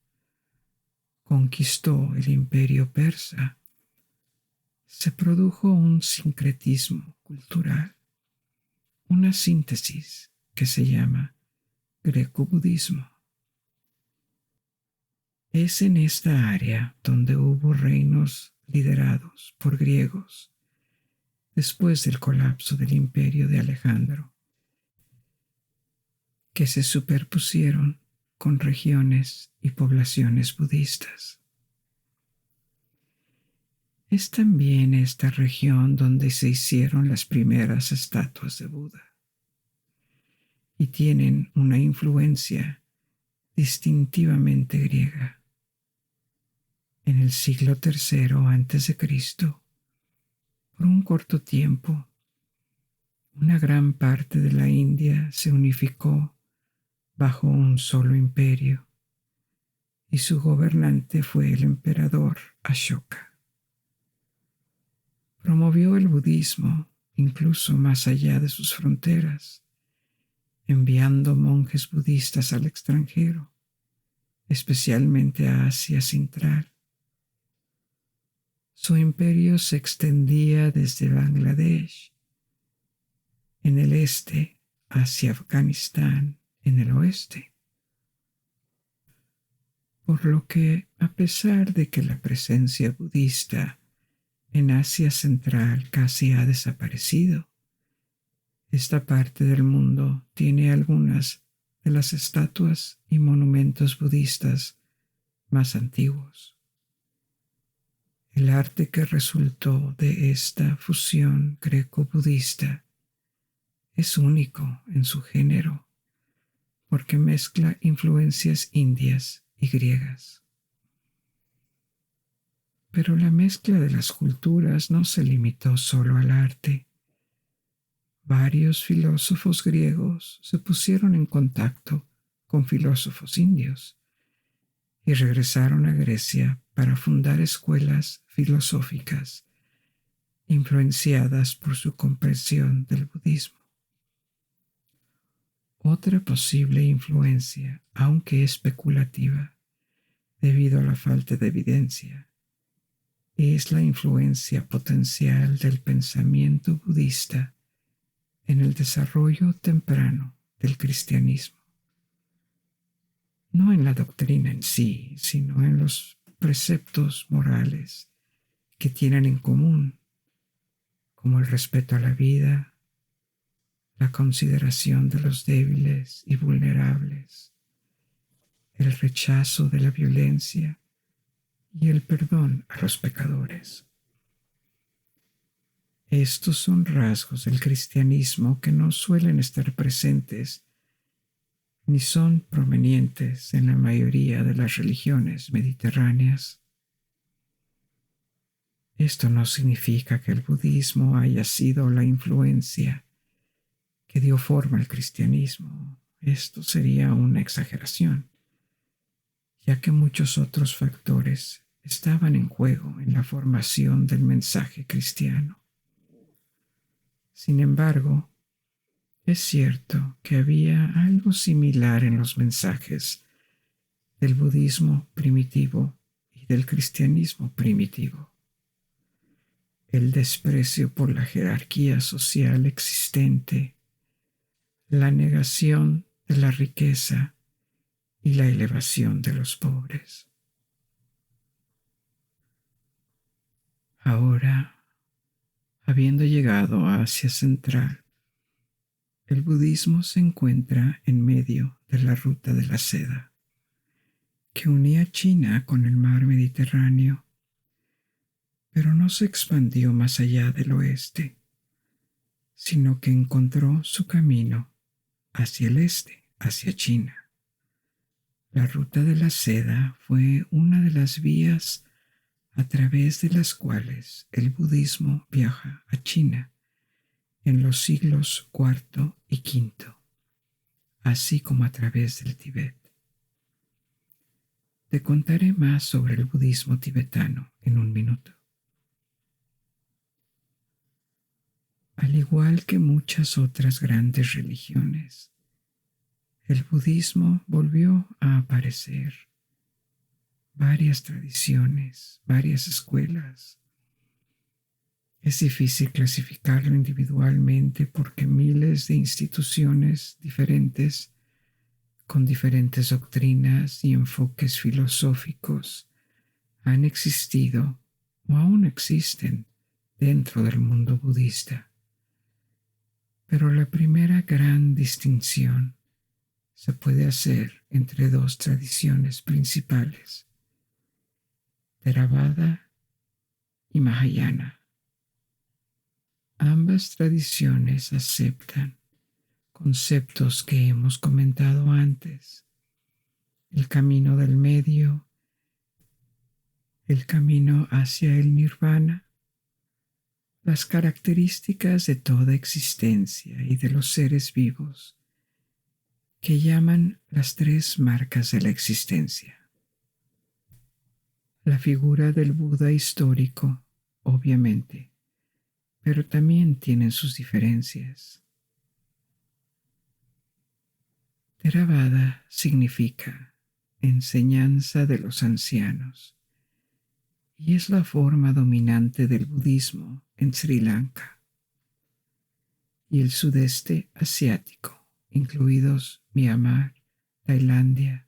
conquistó el imperio persa, se produjo un sincretismo cultural, una síntesis que se llama greco-budismo. Es en esta área donde hubo reinos liderados por griegos después del colapso del imperio de Alejandro, que se superpusieron con regiones y poblaciones budistas. Es también esta región donde se hicieron las primeras estatuas de Buda y tienen una influencia distintivamente griega. En el siglo III a.C., por un corto tiempo, una gran parte de la India se unificó bajo un solo imperio y su gobernante fue el emperador Ashoka. Promovió el budismo incluso más allá de sus fronteras, enviando monjes budistas al extranjero, especialmente a Asia Central. Su imperio se extendía desde Bangladesh en el este hacia Afganistán en el oeste, por lo que, a pesar de que la presencia budista en Asia Central casi ha desaparecido, esta parte del mundo tiene algunas de las estatuas y monumentos budistas más antiguos. El arte que resultó de esta fusión greco-budista es único en su género porque mezcla influencias indias y griegas. Pero la mezcla de las culturas no se limitó solo al arte. Varios filósofos griegos se pusieron en contacto con filósofos indios y regresaron a Grecia para fundar escuelas filosóficas influenciadas por su comprensión del budismo. Otra posible influencia, aunque especulativa, debido a la falta de evidencia, es la influencia potencial del pensamiento budista en el desarrollo temprano del cristianismo. No en la doctrina en sí, sino en los preceptos morales que tienen en común, como el respeto a la vida, la consideración de los débiles y vulnerables, el rechazo de la violencia y el perdón a los pecadores. Estos son rasgos del cristianismo que no suelen estar presentes ni son provenientes en la mayoría de las religiones mediterráneas. Esto no significa que el budismo haya sido la influencia que dio forma al cristianismo. Esto sería una exageración, ya que muchos otros factores estaban en juego en la formación del mensaje cristiano. Sin embargo, es cierto que había algo similar en los mensajes del budismo primitivo y del cristianismo primitivo. El desprecio por la jerarquía social existente, la negación de la riqueza y la elevación de los pobres. Ahora, habiendo llegado a Asia Central, el budismo se encuentra en medio de la ruta de la seda, que unía China con el mar Mediterráneo, pero no se expandió más allá del oeste, sino que encontró su camino hacia el este, hacia China. La ruta de la seda fue una de las vías a través de las cuales el budismo viaja a China en los siglos IV y V, así como a través del Tíbet. Te contaré más sobre el budismo tibetano en un minuto. Al igual que muchas otras grandes religiones, el budismo volvió a aparecer. Varias tradiciones, varias escuelas. Es difícil clasificarlo individualmente porque miles de instituciones diferentes con diferentes doctrinas y enfoques filosóficos, han existido o aún existen dentro del mundo budista. Pero la primera gran distinción se puede hacer entre dos tradiciones principales, Theravada y Mahayana. Ambas tradiciones aceptan conceptos que hemos comentado antes: el camino del medio, el camino hacia el nirvana, las características de toda existencia y de los seres vivos, que llaman las tres marcas de la existencia. La figura del Buda histórico, obviamente, pero también tienen sus diferencias. Theravada significa enseñanza de los ancianos y es la forma dominante del budismo en Sri Lanka y el sudeste asiático, incluidos Myanmar, Tailandia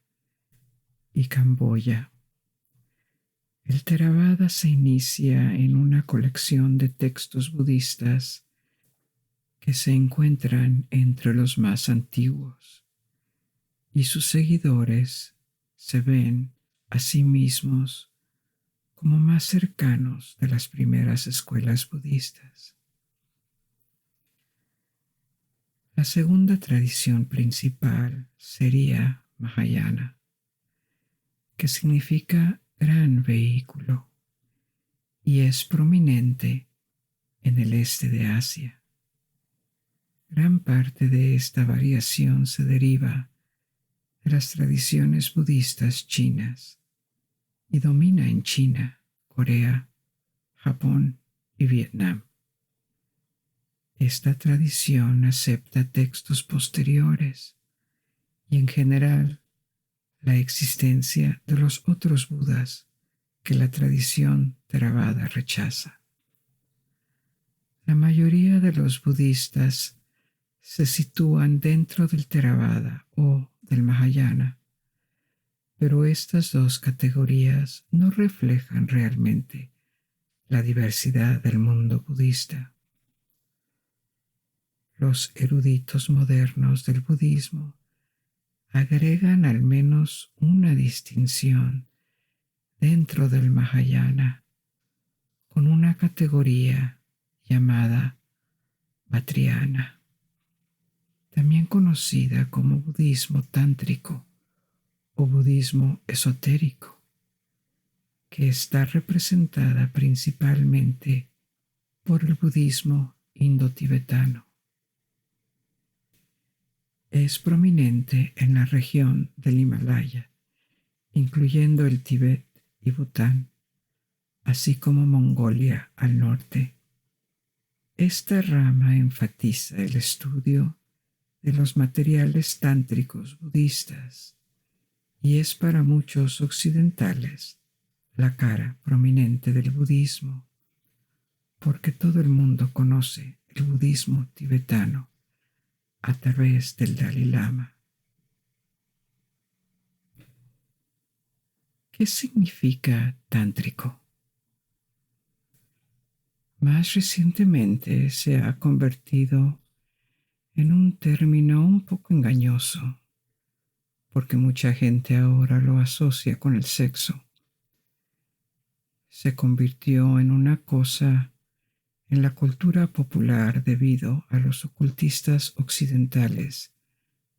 y Camboya. El Theravada se inicia en una colección de textos budistas que se encuentran entre los más antiguos, y sus seguidores se ven a sí mismos como más cercanos de las primeras escuelas budistas. La segunda tradición principal sería Mahayana, que significa gran vehículo, y es prominente en el este de Asia. Gran parte de esta variación se deriva de las tradiciones budistas chinas y domina en China, Corea, Japón y Vietnam. Esta tradición acepta textos posteriores y en general la existencia de los otros Budas que la tradición Theravada rechaza. La mayoría de los budistas se sitúan dentro del Theravada o del Mahayana, pero estas dos categorías no reflejan realmente la diversidad del mundo budista. Los eruditos modernos del budismo agregan al menos una distinción dentro del Mahayana con una categoría llamada Vajrayana, también conocida como budismo tántrico o budismo esotérico, que está representada principalmente por el budismo indo-tibetano. Es prominente en la región del Himalaya, incluyendo el Tíbet y Bután, así como Mongolia al norte. Esta rama enfatiza el estudio de los materiales tántricos budistas y es para muchos occidentales la cara prominente del budismo, porque todo el mundo conoce el budismo tibetano a través del Dalai Lama. ¿Qué significa tántrico? Más recientemente se ha convertido en un término un poco engañoso, porque mucha gente ahora lo asocia con el sexo. Se convirtió en una cosa en la cultura popular debido a los ocultistas occidentales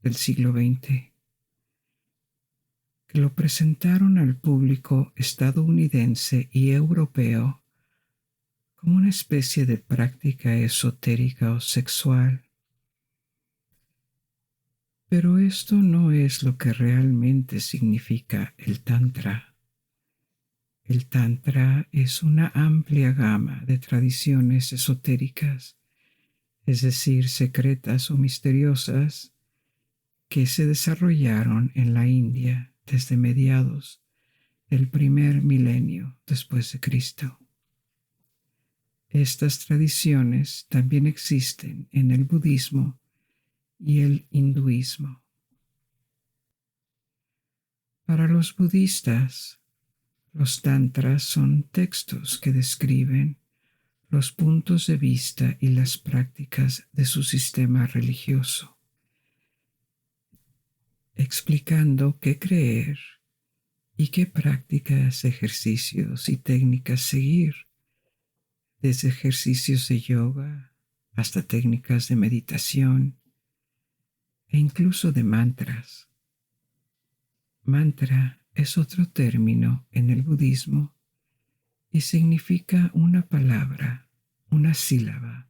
del siglo XX, que lo presentaron al público estadounidense y europeo como una especie de práctica esotérica o sexual. Pero esto no es lo que realmente significa el Tantra. El Tantra es una amplia gama de tradiciones esotéricas, es decir, secretas o misteriosas, que se desarrollaron en la India desde mediados del primer milenio después de Cristo. Estas tradiciones también existen en el budismo y el hinduismo. Para los budistas, los tantras son textos que describen los puntos de vista y las prácticas de su sistema religioso, explicando qué creer y qué prácticas, ejercicios y técnicas seguir, desde ejercicios de yoga hasta técnicas de meditación e incluso de mantras. Mantra es otro término en el budismo y significa una palabra, una sílaba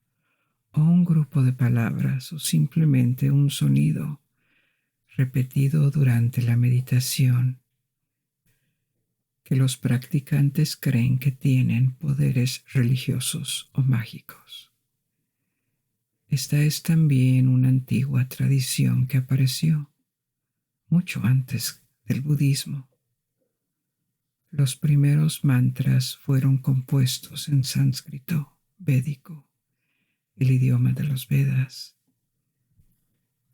o un grupo de palabras o simplemente un sonido repetido durante la meditación que los practicantes creen que tienen poderes religiosos o mágicos. Esta es también una antigua tradición que apareció mucho antes del budismo. Los primeros mantras fueron compuestos en sánscrito védico, el idioma de los Vedas.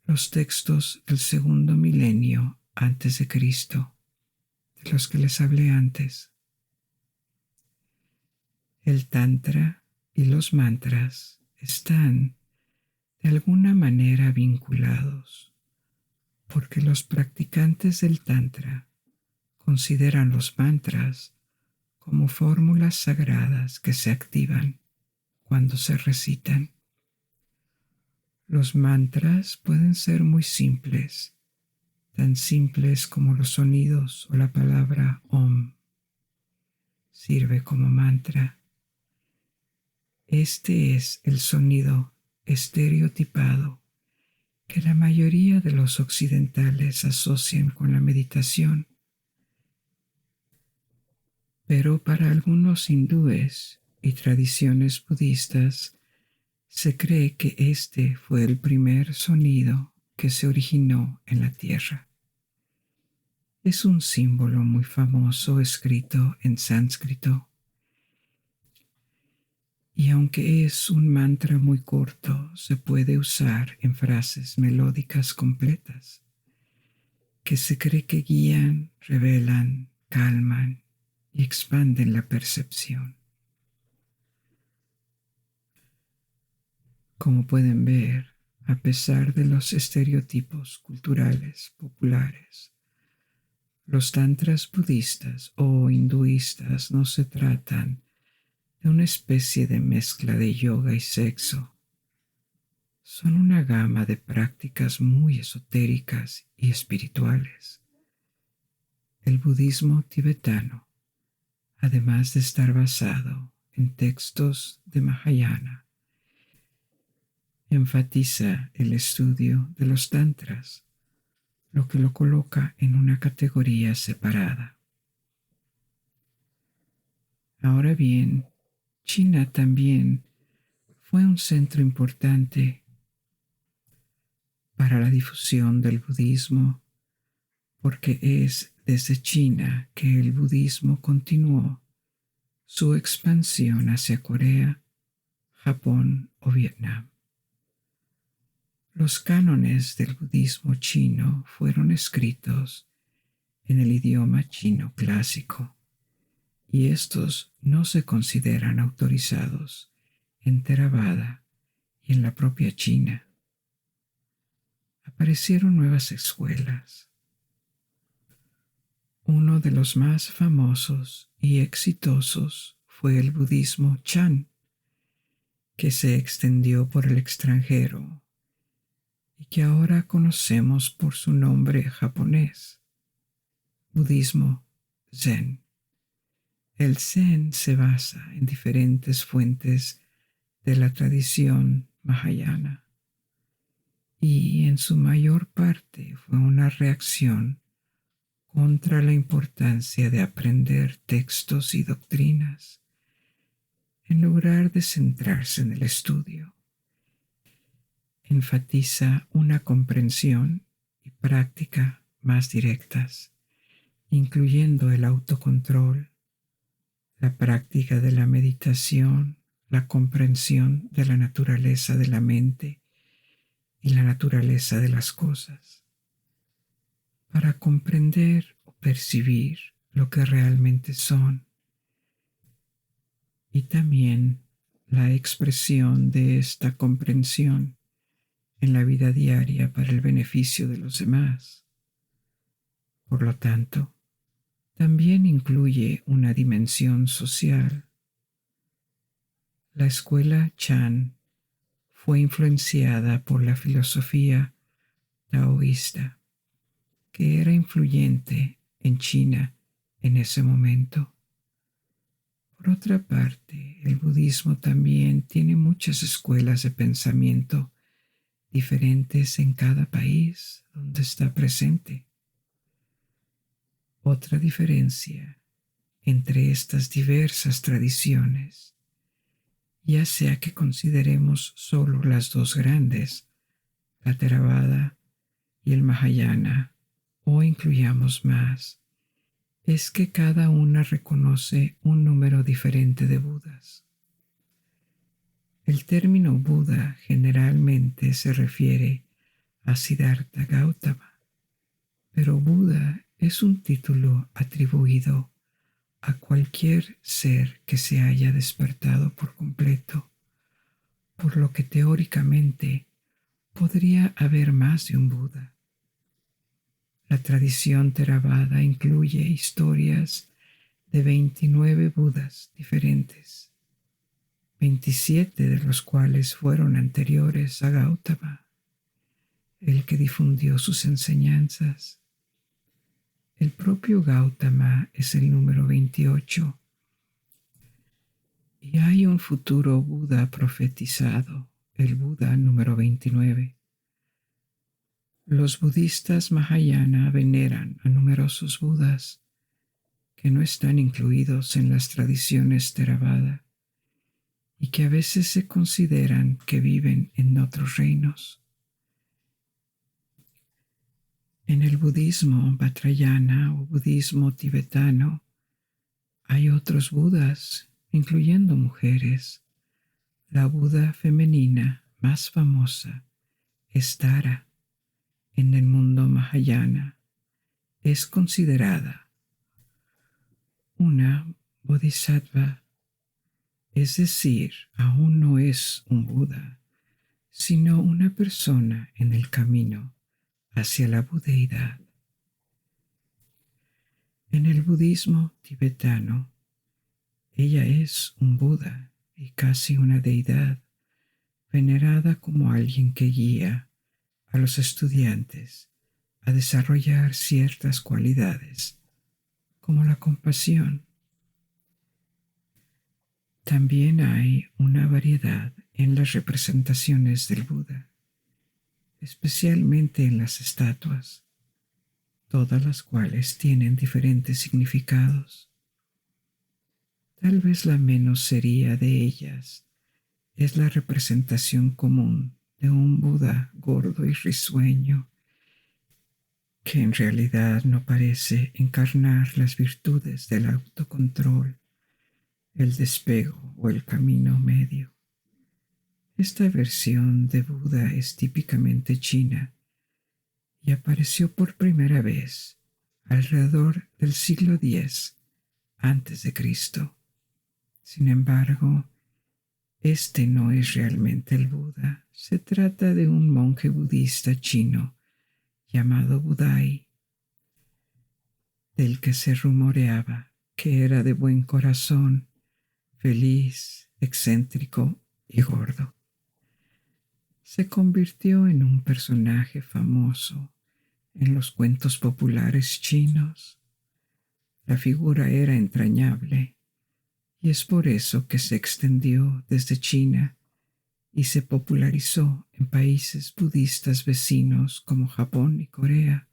Los textos del segundo milenio antes de Cristo, de los que les hablé antes. El Tantra y los mantras están de alguna manera vinculados, porque los practicantes del Tantra consideran los mantras como fórmulas sagradas que se activan cuando se recitan. Los mantras pueden ser muy simples, tan simples como los sonidos o la palabra Om. Sirve como mantra. Este es el sonido estereotipado que la mayoría de los occidentales asocian con la meditación. Pero para algunos hindúes y tradiciones budistas, se cree que este fue el primer sonido que se originó en la tierra. Es un símbolo muy famoso escrito en sánscrito. Y aunque es un mantra muy corto, se puede usar en frases melódicas completas, que se cree que guían, revelan, calman y expanden la percepción. Como pueden ver, a pesar de los estereotipos culturales populares, los tantras budistas o hinduistas no se tratan de una especie de mezcla de yoga y sexo. Son una gama de prácticas muy esotéricas y espirituales. El budismo tibetano, además de estar basado en textos de Mahayana, enfatiza el estudio de los tantras, lo que lo coloca en una categoría separada. Ahora bien, China también fue un centro importante para la difusión del budismo, porque es desde China que el budismo continuó su expansión hacia Corea, Japón o Vietnam. Los cánones del budismo chino fueron escritos en el idioma chino clásico, y estos no se consideran autorizados en Theravada y en la propia China. Aparecieron nuevas escuelas. Uno de los más famosos y exitosos fue el budismo Chan, que se extendió por el extranjero y que ahora conocemos por su nombre japonés, budismo Zen. El Zen se basa en diferentes fuentes de la tradición Mahayana y en su mayor parte fue una reacción contra la importancia de aprender textos y doctrinas en lugar de centrarse en el estudio. Enfatiza una comprensión y práctica más directas, incluyendo el autocontrol, la práctica de la meditación, la comprensión de la naturaleza de la mente y la naturaleza de las cosas. Para comprender o percibir lo que realmente son, y también la expresión de esta comprensión en la vida diaria para el beneficio de los demás. Por lo tanto, también incluye una dimensión social. La escuela Chan fue influenciada por la filosofía taoísta, que era influyente en China en ese momento. Por otra parte, el budismo también tiene muchas escuelas de pensamiento diferentes en cada país donde está presente. Otra diferencia entre estas diversas tradiciones, ya sea que consideremos solo las dos grandes, la Theravada y el Mahayana, o incluyamos más, es que cada una reconoce un número diferente de Budas. El término Buda generalmente se refiere a Siddhartha Gautama, pero Buda es un título atribuido a cualquier ser que se haya despertado por completo, por lo que teóricamente podría haber más de un Buda. La tradición Theravada incluye historias de 29 Budas diferentes, 27 de los cuales fueron anteriores a Gautama, el que difundió sus enseñanzas. El propio Gautama es el número 28 y hay un futuro Buda profetizado, el Buda número 29. Los budistas Mahayana veneran a numerosos Budas que no están incluidos en las tradiciones Theravada y que a veces se consideran que viven en otros reinos. En el budismo Vajrayana o budismo tibetano hay otros Budas, incluyendo mujeres. La Buda femenina más famosa es Tara. En el mundo Mahayana es considerada una bodhisattva, es decir, aún no es un Buda, sino una persona en el camino hacia la budeidad. En el budismo tibetano, ella es un Buda y casi una deidad, venerada como alguien que guía a los estudiantes a desarrollar ciertas cualidades, como la compasión. También hay una variedad en las representaciones del Buda, especialmente en las estatuas, todas las cuales tienen diferentes significados. Tal vez la menos seria de ellas es la representación común de un Buda gordo y risueño, que en realidad no parece encarnar las virtudes del autocontrol, el despego o el camino medio. Esta versión de Buda es típicamente china y apareció por primera vez alrededor del siglo X a.C. Sin embargo, este no es realmente el Buda. Se trata de un monje budista chino llamado Budai, del que se rumoreaba que era de buen corazón, feliz, excéntrico y gordo. Se convirtió en un personaje famoso en los cuentos populares chinos. La figura era entrañable y es por eso que se extendió desde China y se popularizó en países budistas vecinos como Japón y Corea.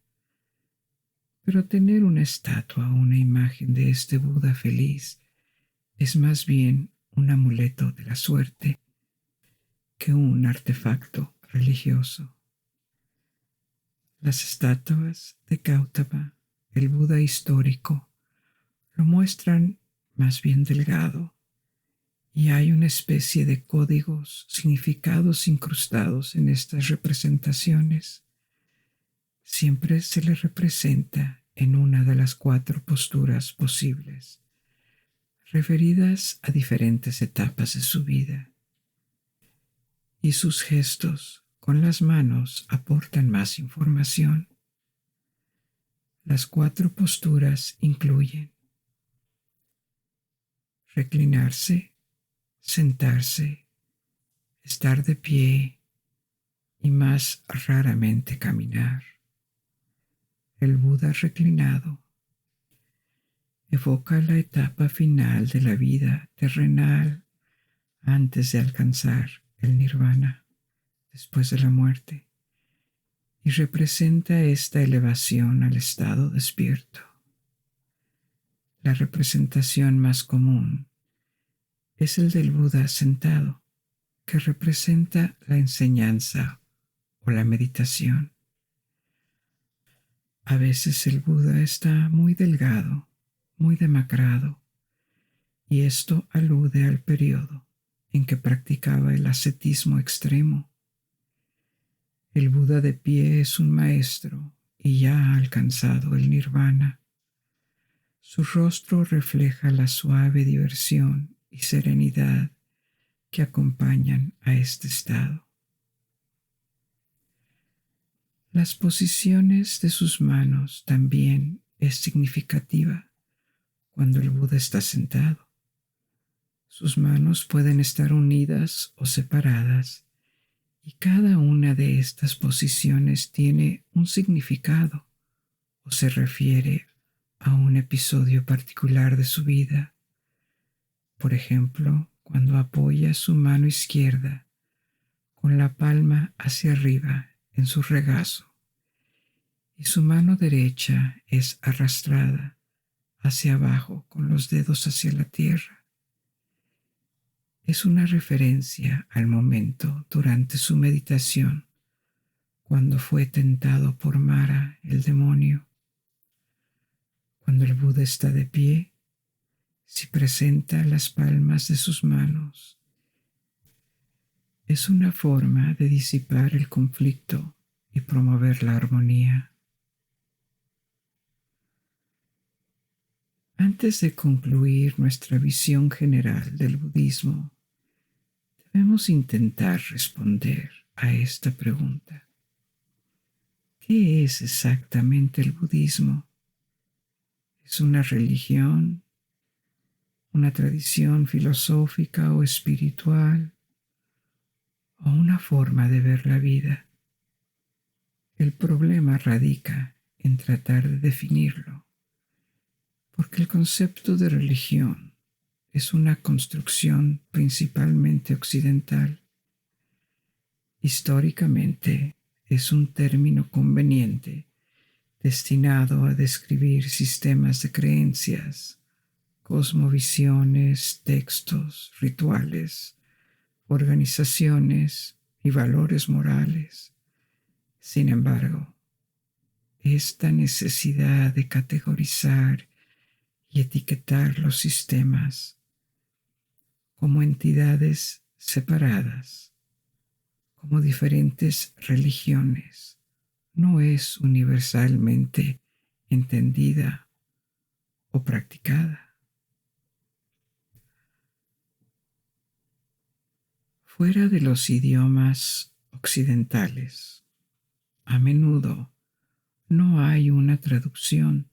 Pero tener una estatua o una imagen de este Buda feliz es más bien un amuleto de la suerte que un artefacto religioso. Las estatuas de Gautama, el Buda histórico, lo muestran más bien delgado, y hay una especie de códigos, significados incrustados en estas representaciones. Siempre se le representa en una de las 4 posturas posibles, referidas a diferentes etapas de su vida, y sus gestos con las manos aportan más información. Las 4 posturas incluyen reclinarse, sentarse, estar de pie y más raramente caminar. El Buda reclinado evoca la etapa final de la vida terrenal antes de alcanzar el nirvana, después de la muerte, y representa esta elevación al estado despierto. La representación más común es el del Buda sentado, que representa la enseñanza o la meditación. A veces el Buda está muy delgado, muy demacrado, y esto alude al periodo en que practicaba el ascetismo extremo. El Buda de pie es un maestro y ya ha alcanzado el nirvana. Su rostro refleja la suave diversión y serenidad que acompañan a este estado. Las posiciones de sus manos también es significativa cuando el Buda está sentado. Sus manos pueden estar unidas o separadas, y cada una de estas posiciones tiene un significado o se refiere a un episodio particular de su vida. Por ejemplo, cuando apoya su mano izquierda con la palma hacia arriba en su regazo y su mano derecha es arrastrada hacia abajo con los dedos hacia la tierra. Es una referencia al momento durante su meditación cuando fue tentado por Mara, el demonio. Cuando el Buda está de pie, si presenta las palmas de sus manos, es una forma de disipar el conflicto y promover la armonía. Antes de concluir nuestra visión general del budismo, debemos intentar responder a esta pregunta. ¿Qué es exactamente el budismo? ¿Es una religión, una tradición filosófica o espiritual, o una forma de ver la vida? El problema radica en tratar de definirlo, porque el concepto de religión es una construcción principalmente occidental. Históricamente es un término conveniente destinado a describir sistemas de creencias, cosmovisiones, textos, rituales, organizaciones y valores morales. Sin embargo, esta necesidad de categorizar y etiquetar los sistemas como entidades separadas, como diferentes religiones, no es universalmente entendida o practicada. Fuera de los idiomas occidentales, a menudo no hay una traducción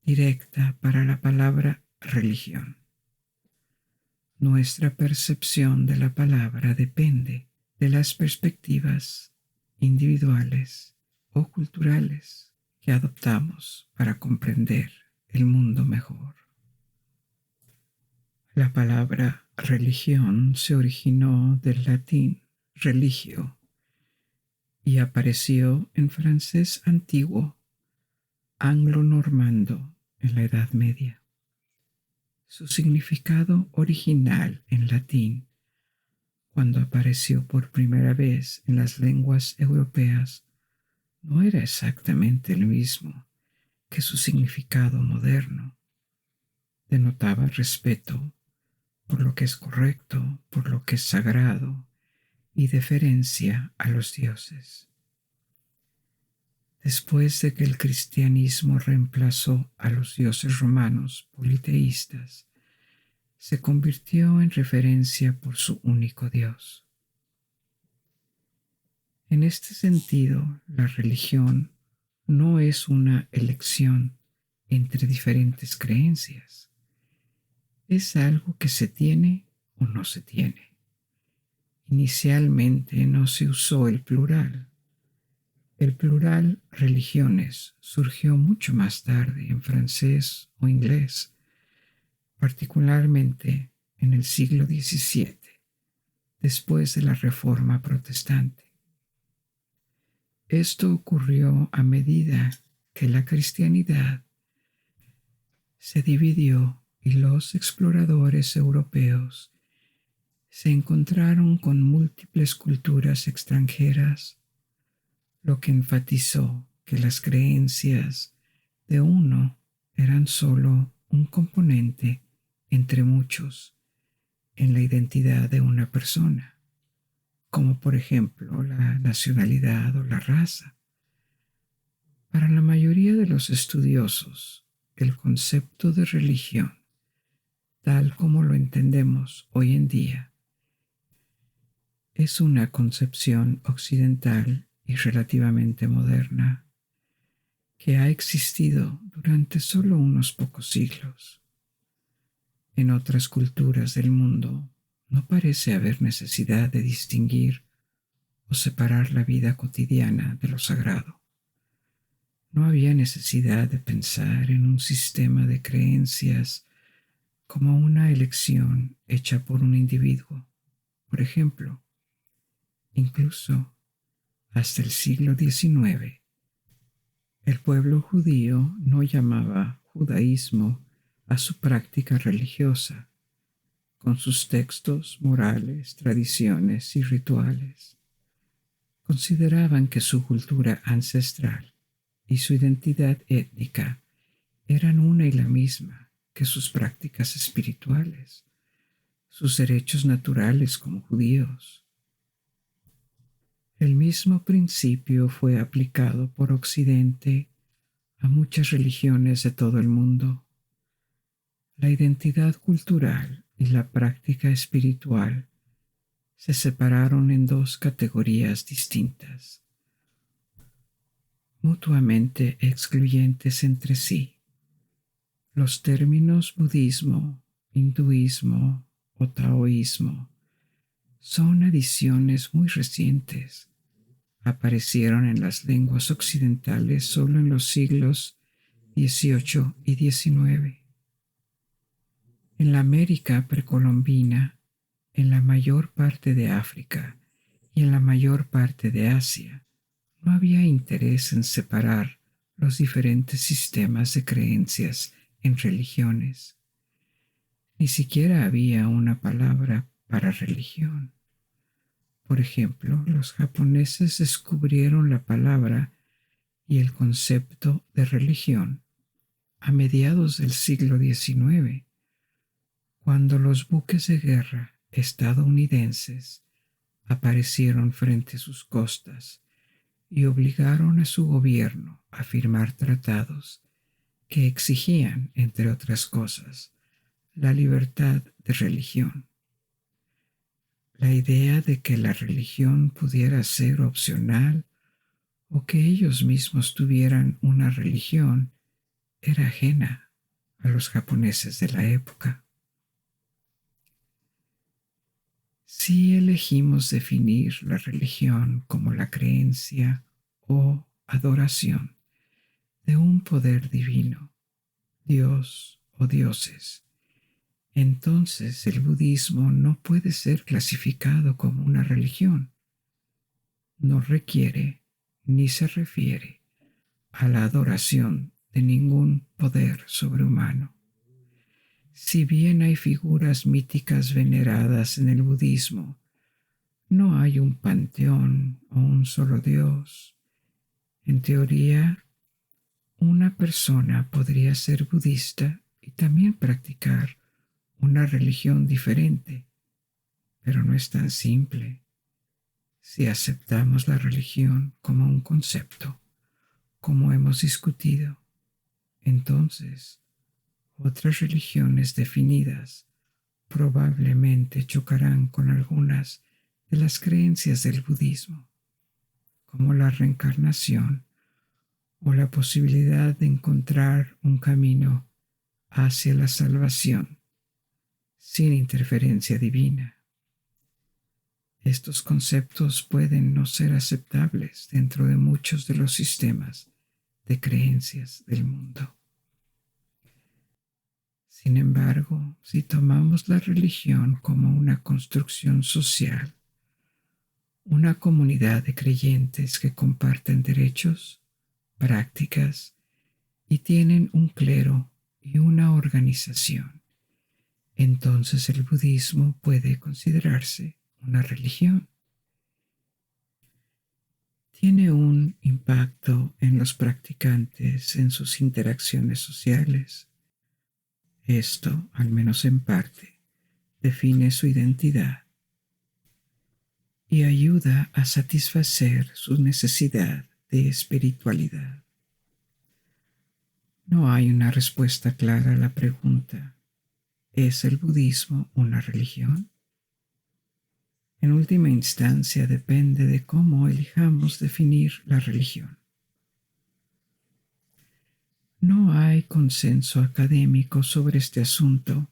directa para la palabra religión. Nuestra percepción de la palabra depende de las perspectivas individuales o culturales que adoptamos para comprender el mundo mejor. La palabra religión se originó del latín religio y apareció en francés antiguo, anglo-normando, en la Edad Media. Su significado original en latín, cuando apareció por primera vez en las lenguas europeas, no era exactamente el mismo que su significado moderno. Denotaba respeto por lo que es correcto, por lo que es sagrado y deferencia a los dioses. Después de que el cristianismo reemplazó a los dioses romanos politeístas, se convirtió en referencia por su único Dios. En este sentido, la religión no es una elección entre diferentes creencias. Es algo que se tiene o no se tiene. Inicialmente no se usó el plural. El plural religiones surgió mucho más tarde en francés o inglés, particularmente en el siglo XVII, después de la Reforma Protestante. Esto ocurrió a medida que la cristianidad se dividió y los exploradores europeos se encontraron con múltiples culturas extranjeras, lo que enfatizó que las creencias de uno eran solo un componente entre muchos en la identidad de una persona, como por ejemplo la nacionalidad o la raza. Para la mayoría de los estudiosos, el concepto de religión, tal como lo entendemos hoy en día, es una concepción occidental y relativamente moderna que ha existido durante solo unos pocos siglos. En otras culturas del mundo no parece haber necesidad de distinguir o separar la vida cotidiana de lo sagrado. No había necesidad de pensar en un sistema de creencias como una elección hecha por un individuo. Por ejemplo, incluso hasta el siglo XIX, el pueblo judío no llamaba judaísmo a su práctica religiosa, con sus textos morales, tradiciones y rituales. Consideraban que su cultura ancestral y su identidad étnica eran una y la misma que sus prácticas espirituales, sus derechos naturales como judíos. El mismo principio fue aplicado por Occidente a muchas religiones de todo el mundo. La identidad cultural y la práctica espiritual se separaron en dos categorías distintas, mutuamente excluyentes entre sí. Los términos budismo, hinduismo o taoísmo son adiciones muy recientes. Aparecieron en las lenguas occidentales solo en los siglos XVIII y XIX. En la América precolombina, en la mayor parte de África y en la mayor parte de Asia, no había interés en separar los diferentes sistemas de creencias en religiones. Ni siquiera había una palabra para religión. Por ejemplo, los japoneses descubrieron la palabra y el concepto de religión a mediados del siglo XIX, cuando los buques de guerra estadounidenses aparecieron frente a sus costas y obligaron a su gobierno a firmar tratados que exigían, entre otras cosas, la libertad de religión. La idea de que la religión pudiera ser opcional o que ellos mismos tuvieran una religión era ajena a los japoneses de la época. Si elegimos definir la religión como la creencia o adoración de un poder divino, Dios o dioses, entonces el budismo no puede ser clasificado como una religión. No requiere ni se refiere a la adoración de ningún poder sobrehumano. Si bien hay figuras míticas veneradas en el budismo, no hay un panteón o un solo Dios. En teoría, una persona podría ser budista y también practicar una religión diferente, pero no es tan simple si aceptamos la religión como un concepto como hemos discutido, entonces otras religiones definidas probablemente chocarán con algunas de las creencias del budismo, como la reencarnación o la posibilidad de encontrar un camino hacia la salvación sin interferencia divina. Estos conceptos pueden no ser aceptables dentro de muchos de los sistemas de creencias del mundo. Sin embargo, si tomamos la religión como una construcción social, una comunidad de creyentes que comparten derechos, prácticas y tienen un clero y una organización, entonces el budismo puede considerarse una religión. Tiene un impacto en los practicantes en sus interacciones sociales. Esto, al menos en parte, define su identidad y ayuda a satisfacer su necesidad de espiritualidad. No hay una respuesta clara a la pregunta: ¿es el budismo una religión? En última instancia, depende de cómo elijamos definir la religión. No hay consenso académico sobre este asunto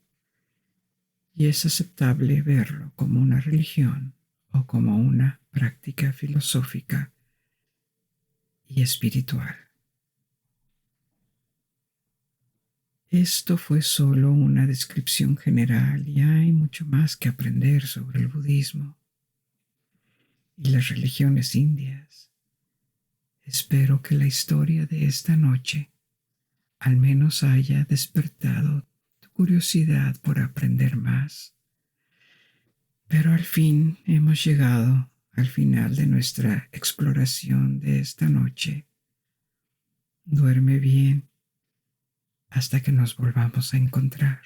y es aceptable verlo como una religión o como una práctica filosófica y espiritual. Esto fue solo una descripción general y hay mucho más que aprender sobre el budismo y las religiones indias. Espero que la historia de esta noche al menos haya despertado tu curiosidad por aprender más. Pero al fin hemos llegado al final de nuestra exploración de esta noche. Duerme bien hasta que nos volvamos a encontrar.